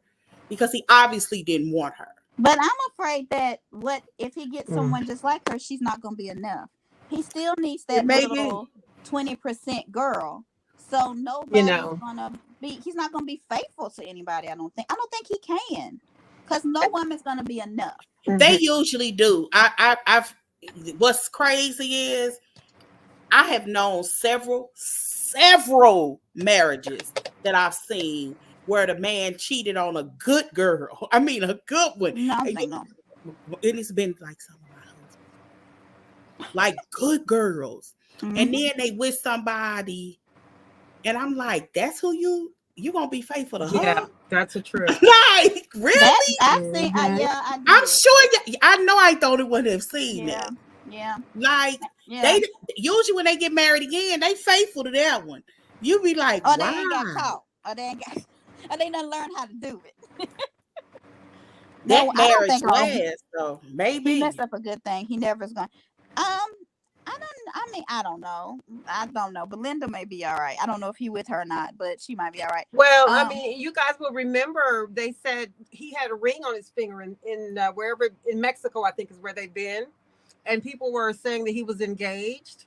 because he obviously didn't want her. But I'm afraid that what if he gets Mm. someone just like her, she's not going to be enough. He still needs It that may be. little 20% girl. So You nobody's know. gonna be. He's not gonna be faithful to anybody. I don't think. I don't think he can, because no woman's gonna be enough. They Mhm. usually do. I've. What's crazy is I have known several marriages that I've seen where the man cheated on a good girl. I mean, a good one. No, And they no. it's been like some of my husbands, like good girls, and Mhm. then they with somebody, and I'm like, that's who you gonna be faithful to Yeah, her? that's a trip. Like, That really? I've seen. Mhm. Yeah, I I'm did. sure. I know I ain't the only one that have seen Yeah, that. yeah, Like yeah. they usually when they get married again, they faithful to that one. You be like, Or they wow, ain't got caught. Or they ain't got. Or they done learned how to do it. that No, I don't marriage think. lasts. So He messed maybe up a good thing. He never's going. I don't. I mean, I don't know. I don't know. But Linda may be all right. I don't know if he with her or not, but she might be all right. Well, I Um. mean, you guys will remember they said he had a ring on his finger in wherever in Mexico, I think is where they've been, and people were saying that he was engaged.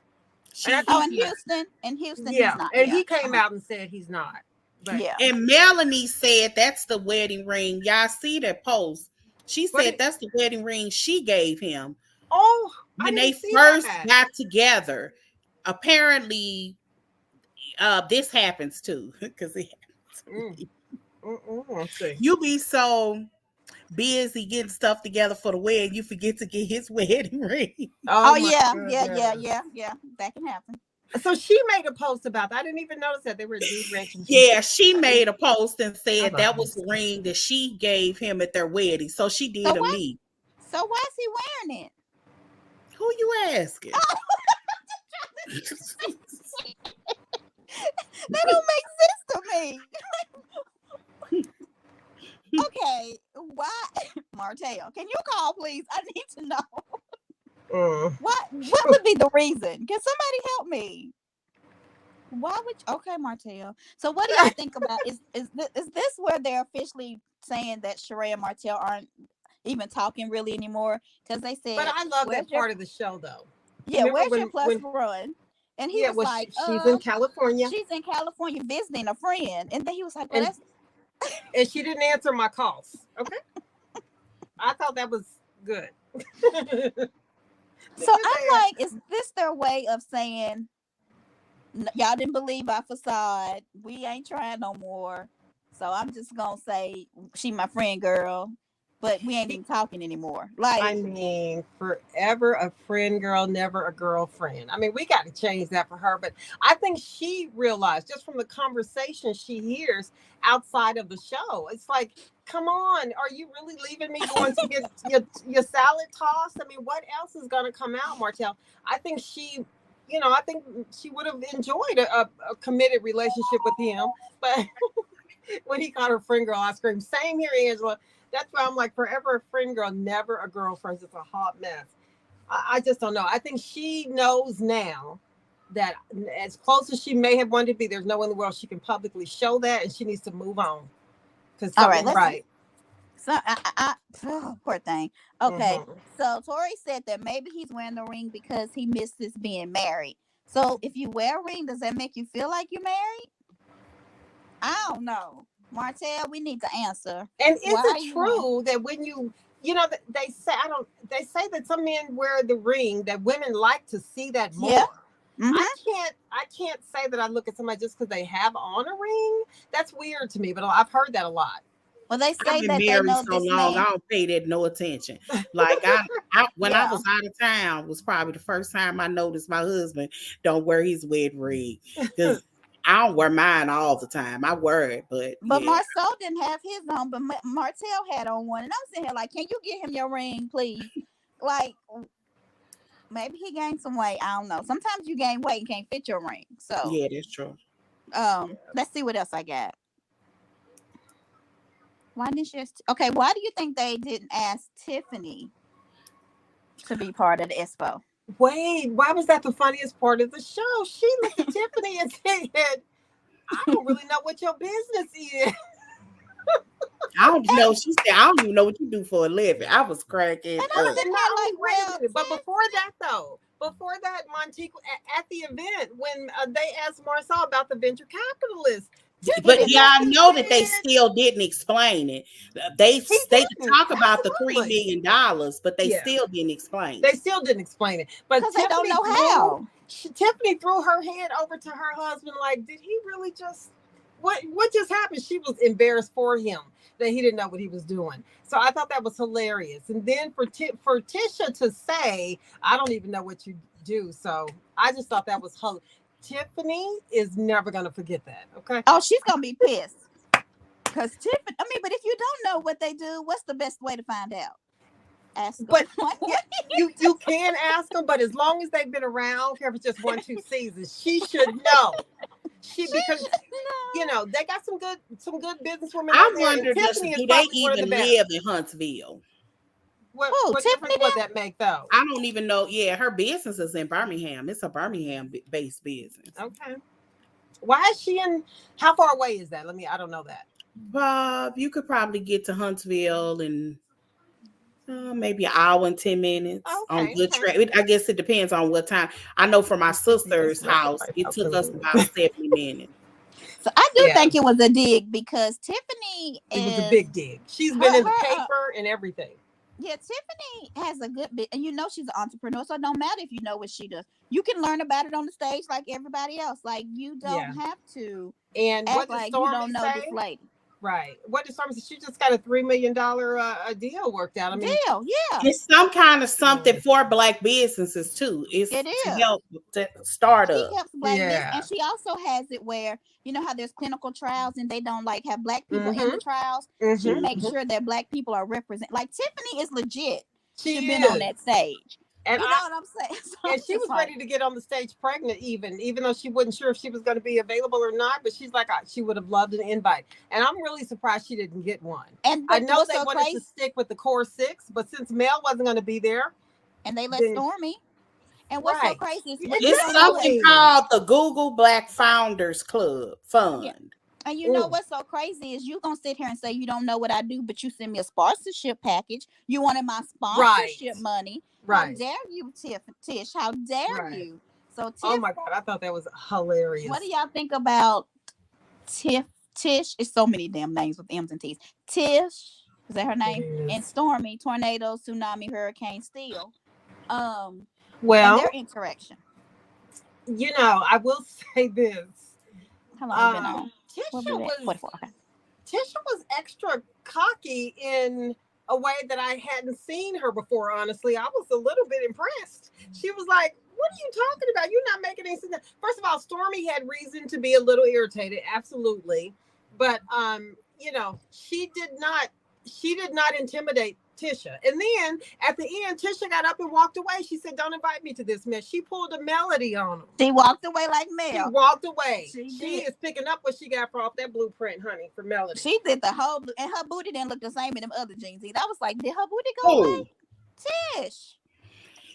And I she Oh, think in Houston. In Houston, he's yeah, not. and Yeah. he came out and said he's not. But Yeah. and Melanie said that's the wedding ring. Y'all see that post? She what? said that's the wedding ring she gave him Oh, I when they didn't see first that. got together. Apparently, this happens too because Mm, let's see. you be so busy getting stuff together for the wedding, you forget to get his wedding ring. Oh Oh my yeah. Yeah. Yeah. goodness. Yeah. Yeah. That can happen. So she made a post about that. I didn't even notice that they were dude ranch and she Yeah, she made a post and I said love that was this. the ring that she gave him at their wedding. So she So did a why? me. So why is he wearing it? Who you asking? That don't make sense to me. Okay. Why, Martell? Can you call, please? I need to know. What would be the reason? Can somebody help me? Why would okay, Martell? So what do y'all think about is this where they're officially saying that Sheree and Martell aren't even talking really anymore? Because they But said, I love where's that your part of the show though. yeah, Remember where's your plus when run? And he yeah, was well like, she's in California she's in California visiting a friend. And then he was like, well, and that's and she didn't answer my calls. Okay. I thought that was good. so I'm like, is this their way of saying y'all didn't believe our facade? We ain't trying no more. So I'm just gonna say she my friend girl. but we ain't even talking anymore. Like, I mean, forever a friend girl, never a girlfriend. I mean, we got to change that for her. But I think she realized just from the conversation she hears outside of the show, it's like, come on, are you really leaving me going to get your salad tossed? I mean, what else is going to come out, Martell? I think she, I think she would have enjoyed a committed relationship with him. But when he called her friend girl, I screamed, same here, Angela. That's why I'm like, forever a friend girl, never a girlfriend. It's a hot mess. I just don't know. I think she knows now that as close as she may have wanted to be, there's no one in the world she can publicly show that, and she needs to move on. Because something's right. So oh, poor thing. Okay, Mm-hmm. so Tori said that maybe he's wearing the ring because he misses being married. So if you wear a ring, does that make you feel like you're married? I don't know. Martell, we need to answer. And is it true that when they say that some men wear the ring, that women like to see that more? Yeah. Mm-hmm. I can't say that I look at somebody just because they have on a ring. That's weird to me, but I've heard that a lot. Well, they say I've been that they married know so this long, man. I don't pay that no attention. Like when Yeah. I was out of town was probably the first time I noticed my husband don't wear his wedding ring, because I don't wear mine all the time. I wear it, but yeah. Marceau didn't have his on, but Martell had on one, and I'm sitting here like, can you get him your ring, please? Like, maybe he gained some weight. I don't know. Sometimes you gain weight and can't fit your ring. So Yeah, that's true. Let's see what else I got. Why didn't she? Okay, why do you think they didn't ask Tiffany to be part of the expo? Wait, why was that the funniest part of the show? She looked at Tiffany and said, I don't really know what your business is. I don't know. She said, I don't even know what you do for a living. I was cracking. But before that, Montique, at the event, when they asked Marceau about the venture capitalists, but y'all know that they still didn't explain it. They talk about the $3 million, but they still didn't explain it. They still didn't explain it. But they don't know how. Tiffany threw her hand over to her husband like, did he really just, what just happened? She was embarrassed for him that he didn't know what he was doing. So I thought that was hilarious. And then for Tisha to say, I don't even know what you do. So I just thought that was hilarious. Tiffany is never going to forget that. Okay. Oh, she's going to be pissed. Because Tiffany, but if you don't know what they do, what's the best way to find out? Ask them. But you can ask them, but as long as they've been around, care if it's just 1-2 seasons, she should know. Because they got some good business women. I wonder, do they even live in Huntsville? What difference would that make, though? I don't even know. Yeah, her business is in Birmingham. It's a Birmingham-based business. Okay. Why is she in? How far away is that? I don't know that. You could probably get to Huntsville in maybe an hour and 10 minutes on good track. I guess it depends on what time. I know for my sister's house, it took us about 70 minutes. So I do think it was a dig because Tiffany was a big dig. She's been in the paper and everything. Yeah, Tiffany has a good bit, and she's an entrepreneur, so it don't matter if you know what she does. You can learn about it on the stage like everybody else. Like, you don't have to act like you don't know this lady. Right. What did Stormy say? She just got a $3 million deal worked out. It's some kind of something for Black businesses too. It is to help to start up. She helps Black business, and she also has it where how there's clinical trials and they don't have Black people in the trials. She makes sure that Black people are represented. Like, Tiffany is legit. She's been on that stage. And you know what I'm saying? So and she was ready to get on the stage pregnant, even though she wasn't sure if she was going to be available or not. But she's like, she would have loved an invite. And I'm really surprised she didn't get one. And I know they wanted to stick with the core 6, but since Mel wasn't going to be there, and they let Stormy. And what's so crazy is it's something called the Google Black Founders Club Fund. Yeah. And you know what's so crazy is you gonna sit here and say you don't know what I do, but you send me a sponsorship package. You wanted my sponsorship money. Right. How dare you, Tish? How dare you? So Tish, oh my God, I thought that was hilarious. What do y'all think about Tish? It's so many damn names with M's and T's. Tish, is that her name? And Stormy, Tornado, Tsunami, Hurricane, Steel. Well, their interaction. I will say this. How long have you been on? Tisha was extra cocky in a way that I hadn't seen her before. Honestly, I was a little bit impressed. She was like, "What are you talking about? You're not making any sense." First of all, Stormy had reason to be a little irritated, absolutely, but you know, she did not intimidate Tisha. And then at the end, Tisha got up and walked away. She said, "Don't invite me to this mess." She pulled a Melody on him. She walked away like She Mel. walked away. She She did. is picking up what she got off that blueprint, honey, for Melody. She did the whole, and her booty didn't look the same in them other jeans either. I was like, did her booty go away? Tish.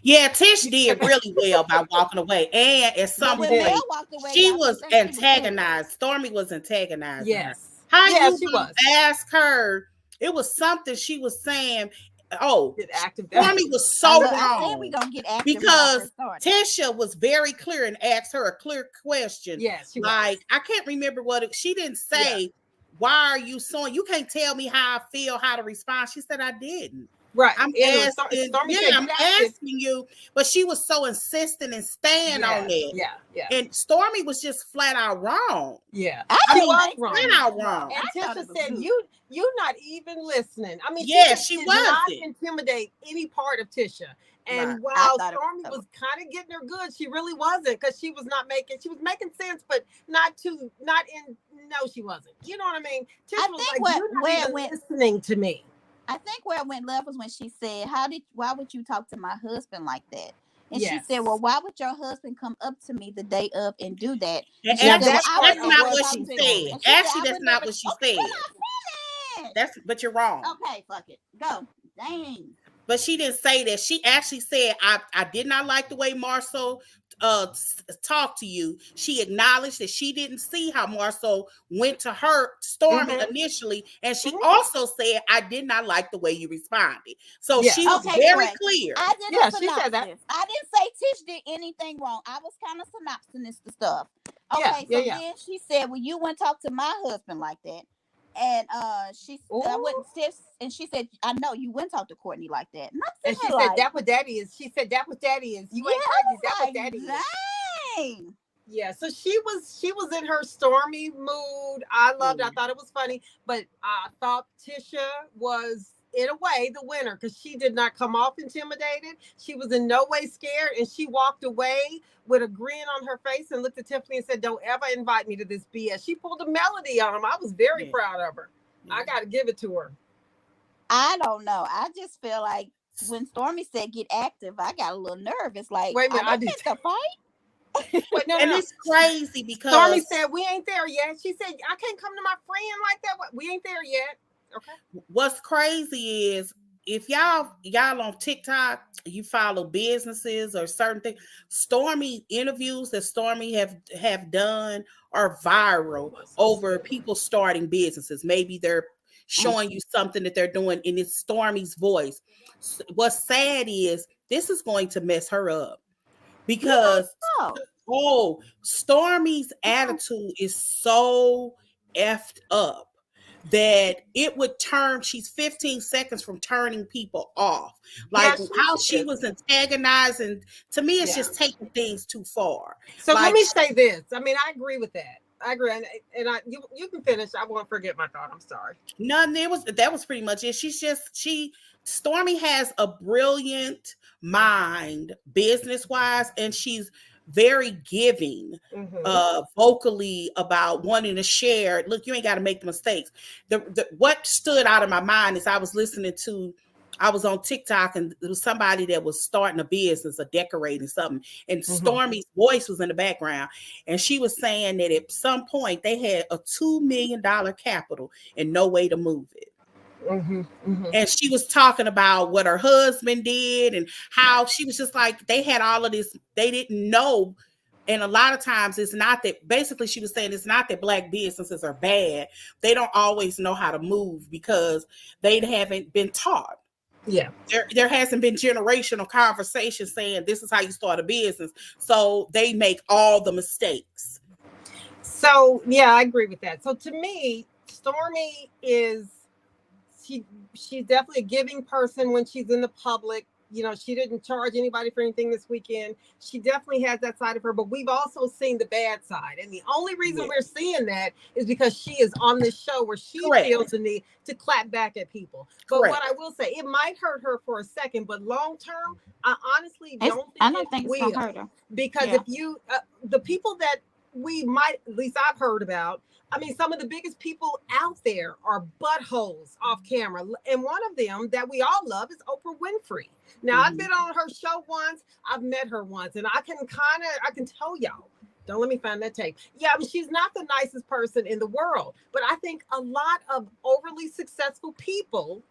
Yeah, Tish did really well by walking away. And at some When point, Mel walked away, she y'all was think she was antagonized. Stormy was antagonizing her. Yes. How Yeah, you she gonna was. ask her? It was something she was saying. Oh, Get active. Stormy was so I said we wrong gonna get active because when I first started. Tisha was very clear and asked her a clear question. Yes, she was. Like, I can't remember she didn't say, why are you sewing? You can't tell me how I feel, how to respond. She said, I didn't. Right. I'm Anyway, asking, Stormy said, I'm "Get active." asking you, but she was so insistent and staying on it. Yeah. And Stormy was just flat out wrong. Yeah. I She mean, was they wrong. Flat out wrong. And I thought Tisha it was said, good. "You're not even listening." I mean, Yeah, Tisha she did not wasn't. intimidate any part of Tisha. And Right. while thought it Stormy was- was kind of getting her good, she really wasn't, because she was making sense, but no, she wasn't. You know what I mean? Tisha I was think like, "You're not where it even went- listening to me." I think where it went left was when she said, why would you talk to my husband like that? And she Yes. said, well, why would your husband come up to me the day of and do that? And she actually, said, that's "Well, I that's would not never what talk she to him." said. And she said, Actually, "I that's would not never-" what she Okay, said. let her finish. But you're wrong. Okay, fuck it. Go. Dang. But she didn't say that. She actually said, I did not like the way Marceau talked to you. She acknowledged that she didn't see how Marceau went to her Stormy initially. And she also said, I did not like the way you responded. So she was Okay, very correct. clear. I did Yeah, a she said that. synopsis. I didn't say Tish did anything wrong. I was kind of synopsis the stuff. Okay, Yeah, so then she said, well, you wouldn't talk to my husband like that. And she said, I know you wouldn't talk to Courtney like that. And she said, "That what daddy is." She said, "That what daddy is." You ain't crazy. That what daddy is. Dang. Yeah, so she was in her Stormy mood. I loved it. I thought it was funny, but I thought Tisha was, in a way, the winner, because she did not come off intimidated. She was in no way scared, and she walked away with a grin on her face and looked at Tiffany and said, "Don't ever invite me to this BS." She pulled a Melody on him. I was very proud of her. I got to give it to her. I don't know. I just feel like when Stormy said get active, I got a little nervous. Like, Wait a minute, I did. The fight? Wait, no, And no. it's crazy because Stormy said, "We ain't there yet." She said, "I can't come to my friend like that. We ain't there yet." Okay. what's crazy is if y'all on TikTok, you follow businesses or certain things, Stormy interviews that Stormy have done are viral over people starting businesses. Maybe they're showing you something that they're doing and it's Stormy's voice. What's sad is this is going to mess her up because Stormy's attitude is so effed up that it would turn, she's 15 seconds from turning people off. Like how she was antagonizing, to me, it's just taking things too far. So let me say this. I mean, I agree with that. I agree. And you can finish. I won't forget my thought. I'm sorry. None, that was pretty much it. Stormy has a brilliant mind business-wise, and she's very giving vocally about wanting to share. Look, you ain't got to make the mistakes. What stood out of my mind is I was on TikTok and there was somebody that was starting a business or decorating something, and Stormy's voice was in the background, and she was saying that at some point they had a $2 million capital and no way to move it. And she was talking about what her husband did and how she was just like, they had all of this, they didn't know. And a lot of times it's not that, basically she was saying it's not that Black businesses are bad. They don't always know how to move because they haven't been taught. Yeah. There hasn't been generational conversation saying this is how you start a business. So they make all the mistakes. So yeah, I agree with that. So to me, Stormy is, she's definitely a giving person when she's in the public. she didn't charge anybody for anything this weekend. She definitely has that side of her, but we've also seen the bad side. And the only reason we're seeing that is because she is on this show where she feels the need to clap back at people. But what I will say, it might hurt her for a second, but long term, I honestly don't think it will. Hurt her. Because if you, the people that we might, at least I've heard about, I mean, some of the biggest people out there are buttholes off camera. And one of them that we all love is Oprah Winfrey. Now, I've been on her show once. I've met her once. And I can tell y'all, don't let me find that tape. Yeah, I mean, she's not the nicest person in the world. But I think a lot of overly successful people,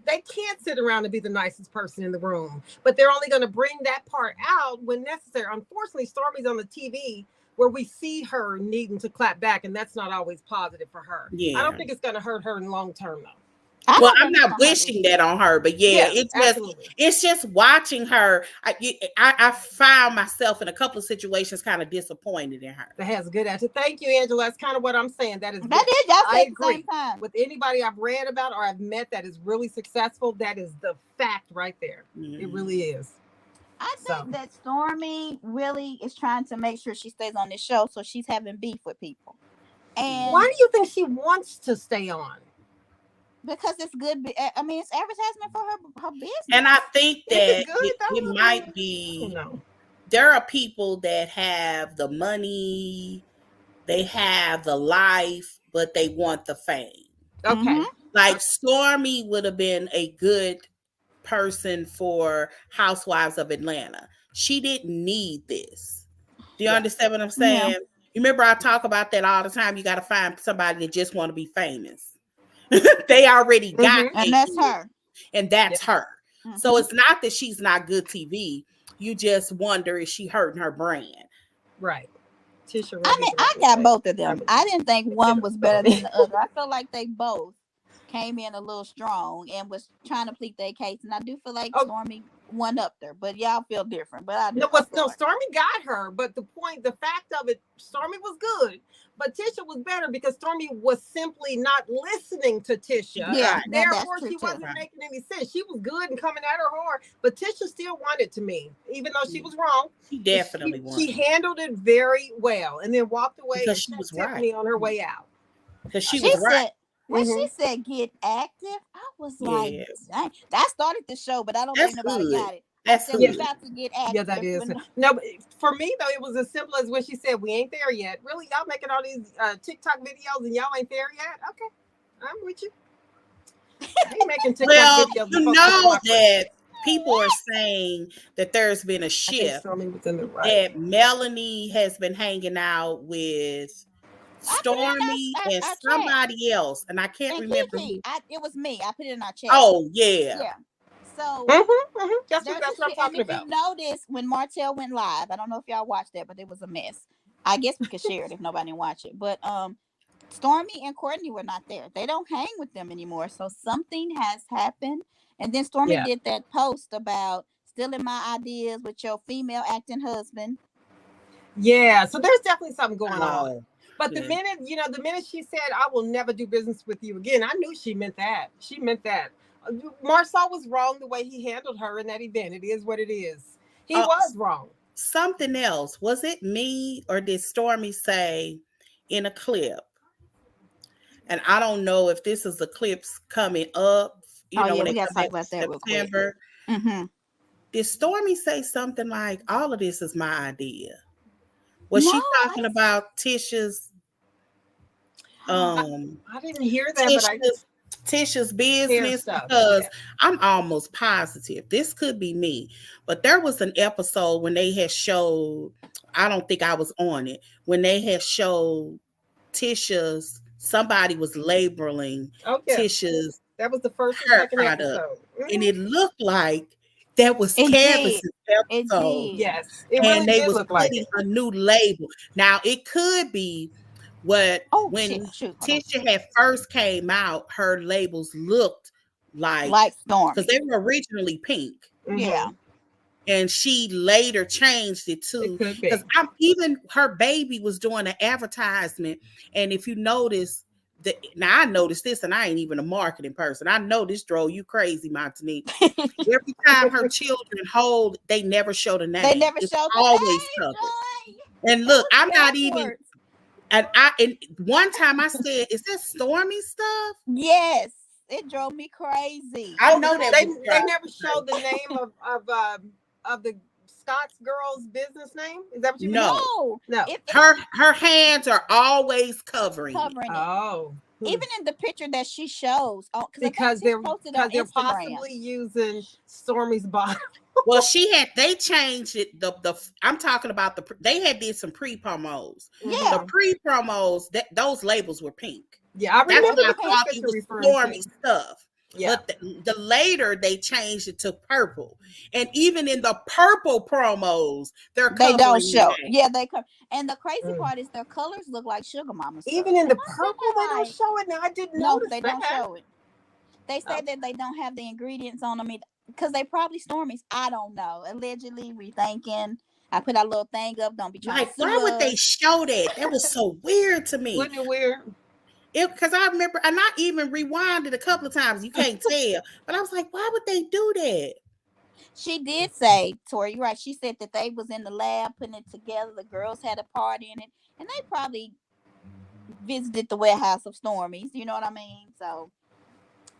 they can't sit around and be the nicest person in the room. But they're only going to bring that part out when necessary. Unfortunately, Stormy's on the TV where we see her needing to clap back, and that's not always positive for her. Yeah. I don't think it's going to hurt her in long term, though. Well, I'm not wishing that on her, but it's just watching her. I found myself in a couple of situations kind of disappointed in her. That has a good answer. Thank you, Angela. That's kind of what I'm saying. I agree. With anybody I've read about or I've met that is really successful, that is the fact right there. Mm-hmm. It really is. I think that Stormy really is trying to make sure she stays on this show, so she's having beef with people. And why do you think she wants to stay on? Because it's good. I mean, it's advertisement for her business. And I think that it might be. There are people that have the money, they have the life, but they want the fame. Okay. Mm-hmm. Like Stormy would have been a good person for Housewives of Atlanta. She didn't need this. Do you understand what I'm saying? You remember I talk about that all the time. You got to find somebody that just want to be famous. They already got and that's her. And that's her. Mm-hmm. So it's not that she's not good TV. You just wonder, is she hurting her brand? Right. Tisha, I mean, I got both of them. I didn't think one was better than the other. I feel like they both came in a little strong and was trying to plead their case. And I do feel like Stormy one up there, but y'all feel different. But I do. Stormy got her. But the fact of it, Stormy was good, but Tisha was better because Stormy was simply not listening to Tisha. Yeah, therefore she wasn't making any sense. She was good and coming at her hard, but Tisha still wanted to me, even though she was wrong. She definitely won. She handled it very well, and then walked away because she was Tiffany on her way out. Because she was right. When she said get active, I was like, dang. That started the show, but I don't think nobody got it. That's we about to get active. Yeah, that is. No, but for me though, it was as simple as when she said, "We ain't there yet." Really, y'all making all these TikTok videos and y'all ain't there yet? Okay, I'm with you. I ain't making TikTok videos. You know that people are saying that there's been a shift. That Melanie has been hanging out with Stormy and somebody else, and I can't remember. It was me. I put it in our chat. Oh yeah. So that's what I'm talking about. If you notice when Martell went live, I don't know if y'all watched that, but it was a mess. I guess we could share it if nobody watched it. But Stormy and Courtney were not there. They don't hang with them anymore. So something has happened. And then Stormy did that post about stealing my ideas with your female acting husband. Yeah, so there's definitely something going on. But the minute she said, "I will never do business with you again," I knew she meant that. She meant that. Marcel was wrong the way he handled her in that event. It is what it is. He was wrong. Something else. Was it me or did Stormy say in a clip? And I don't know if this is the clips coming up. When we got to talk about that real quick. Mm-hmm. Did Stormy say something like, "All of this is my idea"? Was she talking about Tisha's? I didn't hear that, Tisha's business, because I'm almost positive this could be me. But there was an episode when they had showed, I don't think I was on it, when they had showed Tisha's, somebody was labeling Tisha's, that was the first and second episode. And it looked like that was Canvas's episode. Yes. And they was putting a new label. Now it could be when Tisha had first came out, her labels looked like Storm because they were originally pink. Yeah. And she later changed it too. Because even her baby was doing an advertisement. And if you notice, now I noticed this, and I ain't even a marketing person. I know this drove you crazy, Montanique. Every time her children hold, they never show the name. They never It's showed the always name, covered. Joy. And look, That I'm was not even. backwards. And one time I said, "Is that Stormy stuff?" Yes, it drove me crazy. I know that They was never showed the name of the Scott's girl's business name. Is that what you mean? No. No, No. Her hands are always covering. covering it. Oh. Even in the picture that she shows, Because they're posted on they're Instagram. possibly using Stormy's bottom. Well, they changed it. I'm talking about they did some pre-promos. Yeah. The pre-promos, those labels were pink. Yeah, I remember That's the what I thought picture it was referring Stormy to. stuff. Yeah. But the later they changed it to purple, and even in the purple promos, they don't show. Yeah, they come. And the crazy Mm. part is their colors look like Sugar Mama stuff. Even in the And I'm purple, sitting they there don't like, show it. Now I didn't no, notice they that. don't show it. They say Oh. that they don't have the ingredients on them because they probably Stormies. I don't know. Allegedly, we thinking. I put our little thing up. Don't be trying to sue why would they us. show that? That was so weird to me. Wasn't it weird? Because I remember, and I even rewinded a couple of times. You can't tell, but I was like, why would they do that? She did say, Tori, you're right. She said that they was in the lab putting it together. The girls had a part in it, and they probably visited the warehouse of Stormies. You know what I mean? So,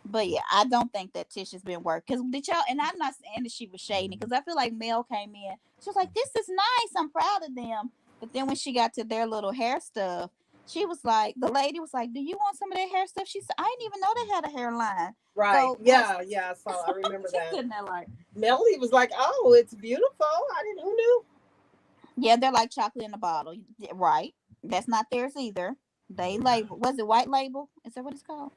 but yeah, I don't think that Tisha's been worked. Because did y'all? And I'm not saying that she was shady, because I feel like Mel came in. She was like, "This is nice. I'm proud of them." But then when she got to their little hair stuff, she was like, the lady was like, "Do you want some of their hair stuff?" She said, "I didn't even know they had a hairline." Right. So, yeah. I remember she's that. sitting there like, Melody was like, "Oh, it's beautiful. Who knew?" yeah, they're like chocolate in a bottle. Right. That's not theirs either. They label. Was it white label? Is that what it's called?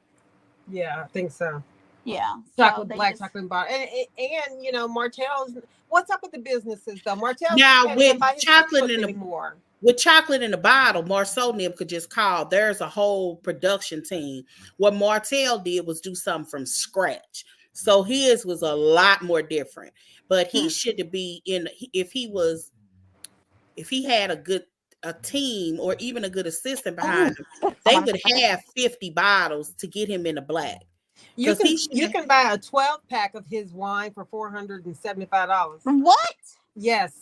Yeah, I think so. Yeah. Chocolate, So black chocolate bar. And you know, Martell's, what's up with the businesses though? Martell's Now, can't with even buy his chocolate cookbooks in the- anymore. With chocolate in the bottle, Marceau and them could just call. There's a whole production team. What Martell did was do something from scratch. So his was a lot more different. But he should be if he had a team or even a good assistant behind him, they would have 50 bottles to get him in the black. You can buy a 12-pack of his wine for $475. What? Yes.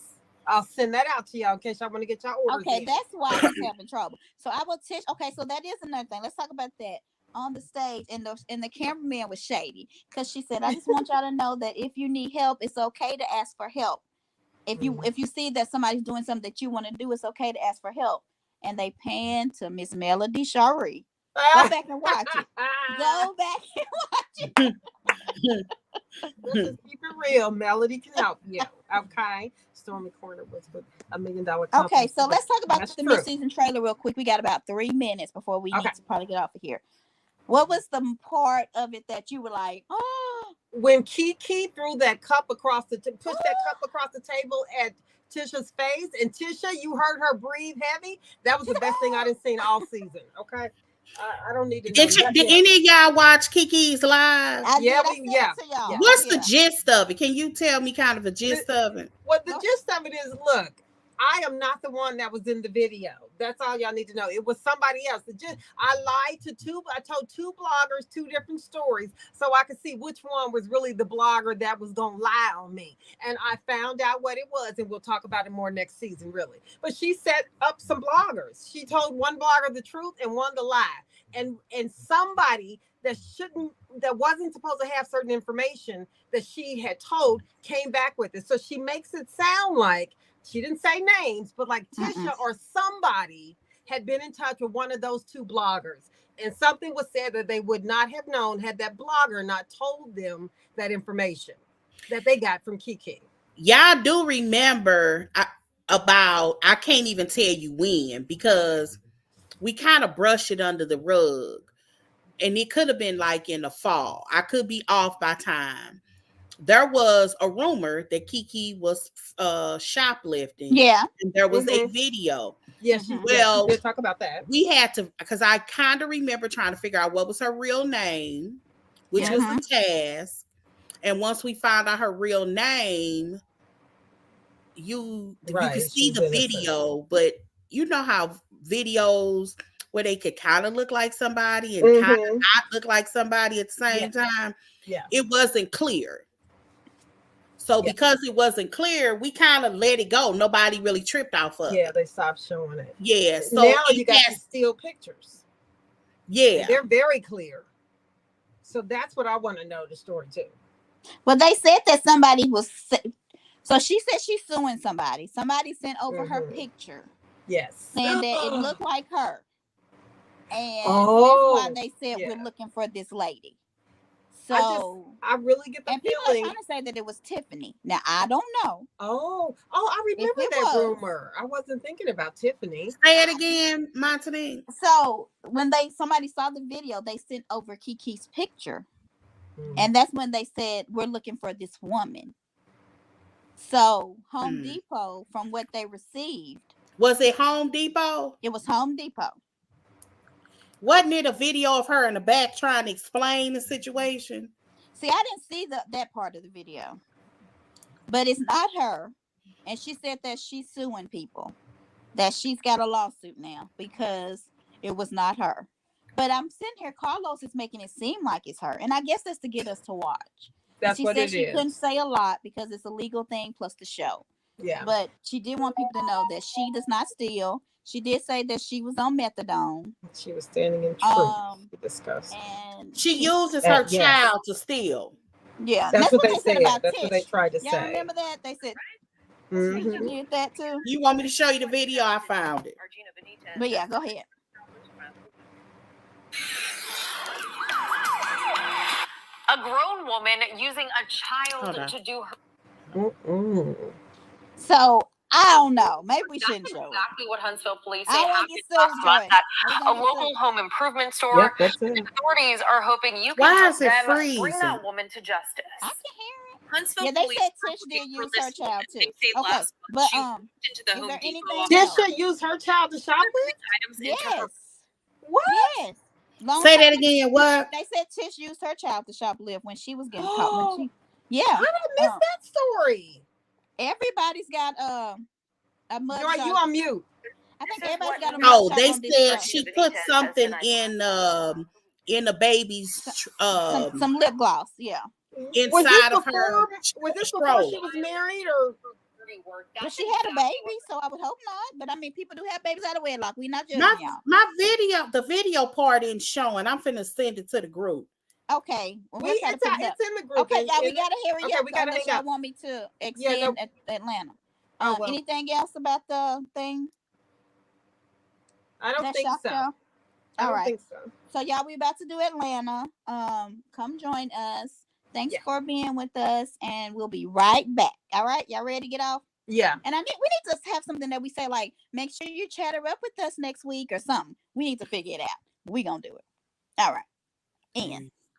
I'll send that out to y'all in case y'all want to get y'all orders. Okay, in. that's why he's having trouble. So I will teach. Okay, so that is another thing. Let's talk about that on the stage. And the cameraman was shady because she said, "I just want y'all to know that if you need help, it's okay to ask for help. If you see that somebody's doing something that you want to do, it's okay to ask for help." And they pan to Miss Melody Shari. Go back and watch it. Go back and watch it. Let's just keep it real. Melody can help you. Okay. Stormy Corner was with $1 million company. Okay, so let's talk about the true. mid-season trailer real quick. We got about 3 minutes before we need to probably get off of here. What was the part of it that you were like, oh? When Kiki threw that cup across that cup across the table at Tisha's face, and Tisha, you heard her breathe heavy. That was the best thing I didn't seen all season. Okay. I don't need to know. Did any of y'all watch Kiki's live? Yeah. What's the gist of it? Can you tell me kind of a gist of it? Well, the gist of it is, look, I am not the one that was in the video. That's all y'all need to know. It was somebody else. I told two bloggers 2 different stories so I could see which one was really the blogger that was going to lie on me. And I found out what it was, and we'll talk about it more next season, really. But she set up some bloggers. She told one blogger the truth and one the lie. And somebody that wasn't supposed to have certain information that she had told came back with it. So she makes it sound like, she didn't say names, but like Tisha or somebody had been in touch with one of those 2 bloggers. And something was said that they would not have known had that blogger not told them that information that they got from Kiki. Y'all do remember I can't even tell you when, because we kind of brushed it under the rug. And it could have been like in the fall. I could be off by time. There was a rumor that Kiki was shoplifting. Yeah. And there was a video. Yes. Well, we'll talk about that. We had to, because I kind of remember trying to figure out what was her real name, which was the task. And once we found out her real name, you could see the video, but you know how videos where they could kind of look like somebody and kind of not look like somebody at the same time. Yeah. It wasn't clear. So because it wasn't clear, we kind of let it go. Nobody really tripped off of it. Yeah, they stopped showing it. Yeah. So now you got these still pictures. Yeah. They're very clear. So that's what I want to know the story too. Well, they said that somebody was. So she said she's suing somebody. Somebody sent over her picture. Yes. Saying that it looked like her. And that's why they said we're looking for this lady. So I really get the feeling. People are trying to say that it was Tiffany. Now I don't know. I remember that rumor. I wasn't thinking about Tiffany. Say it again, Montanine. So when somebody saw the video, they sent over Kiki's picture. And that's when they said we're looking for this woman. So Home Depot, from what they received. Was it Home Depot? It was Home Depot. Wasn't it a video of her in the back trying to explain the situation? See, I didn't see that part of the video. But it's not her. And she said that she's suing people. That she's got a lawsuit now because it was not her. But I'm sitting here, Carlos is making it seem like it's her. And I guess that's to get us to watch. That's what it is. She couldn't say a lot because it's a legal thing plus the show. Yeah. But she did want people to know that she does not steal. She did say that she was on methadone. She was standing in truth to discuss. And she uses her child to steal. Yeah. That's what they said. About that's Tish. what they tried to Y'all say. Remember that? They said she did that too. You want me to show you the video? I found it. But yeah, go ahead. A grown woman using a child to do her. So I don't know. Maybe we shouldn't show exactly what Huntsville police say happened last month at a local home improvement store. Authorities are hoping you can help them bring that woman to justice. I can hear it. Huntsville they police said Tish did use her child too. Okay, but into the is Home there Depot anything Tish should use her child to shop with? Yes. What? Yes. Say that again. What? They said Tish used her child to shoplift when she was getting caught. Yeah. How did I miss that story? Everybody's got a mud. Are you on mute? I think everybody's got a mud. Oh, they said she put something in the baby's some lip gloss. Yeah. Inside of her. Was this before she was married or? Well, she had a baby, so I would hope not. But I mean, people do have babies out of wedlock. We not judging y'all. The video part ain't showing. I'm finna send it to the group. Okay, well, it's in the group. Okay, y'all, we gotta hear it. Okay, we gotta hang y'all up. Want me to extend Atlanta? Anything else about the thing? I don't think so. Y'all? I don't think so. So y'all, we about to do Atlanta. Come join us. Thanks for being with us, and we'll be right back. All right, y'all ready to get off? Yeah. And we need to have something that we say like, make sure you chatter up with us next week or something. We need to figure it out. We gonna do it. All right. And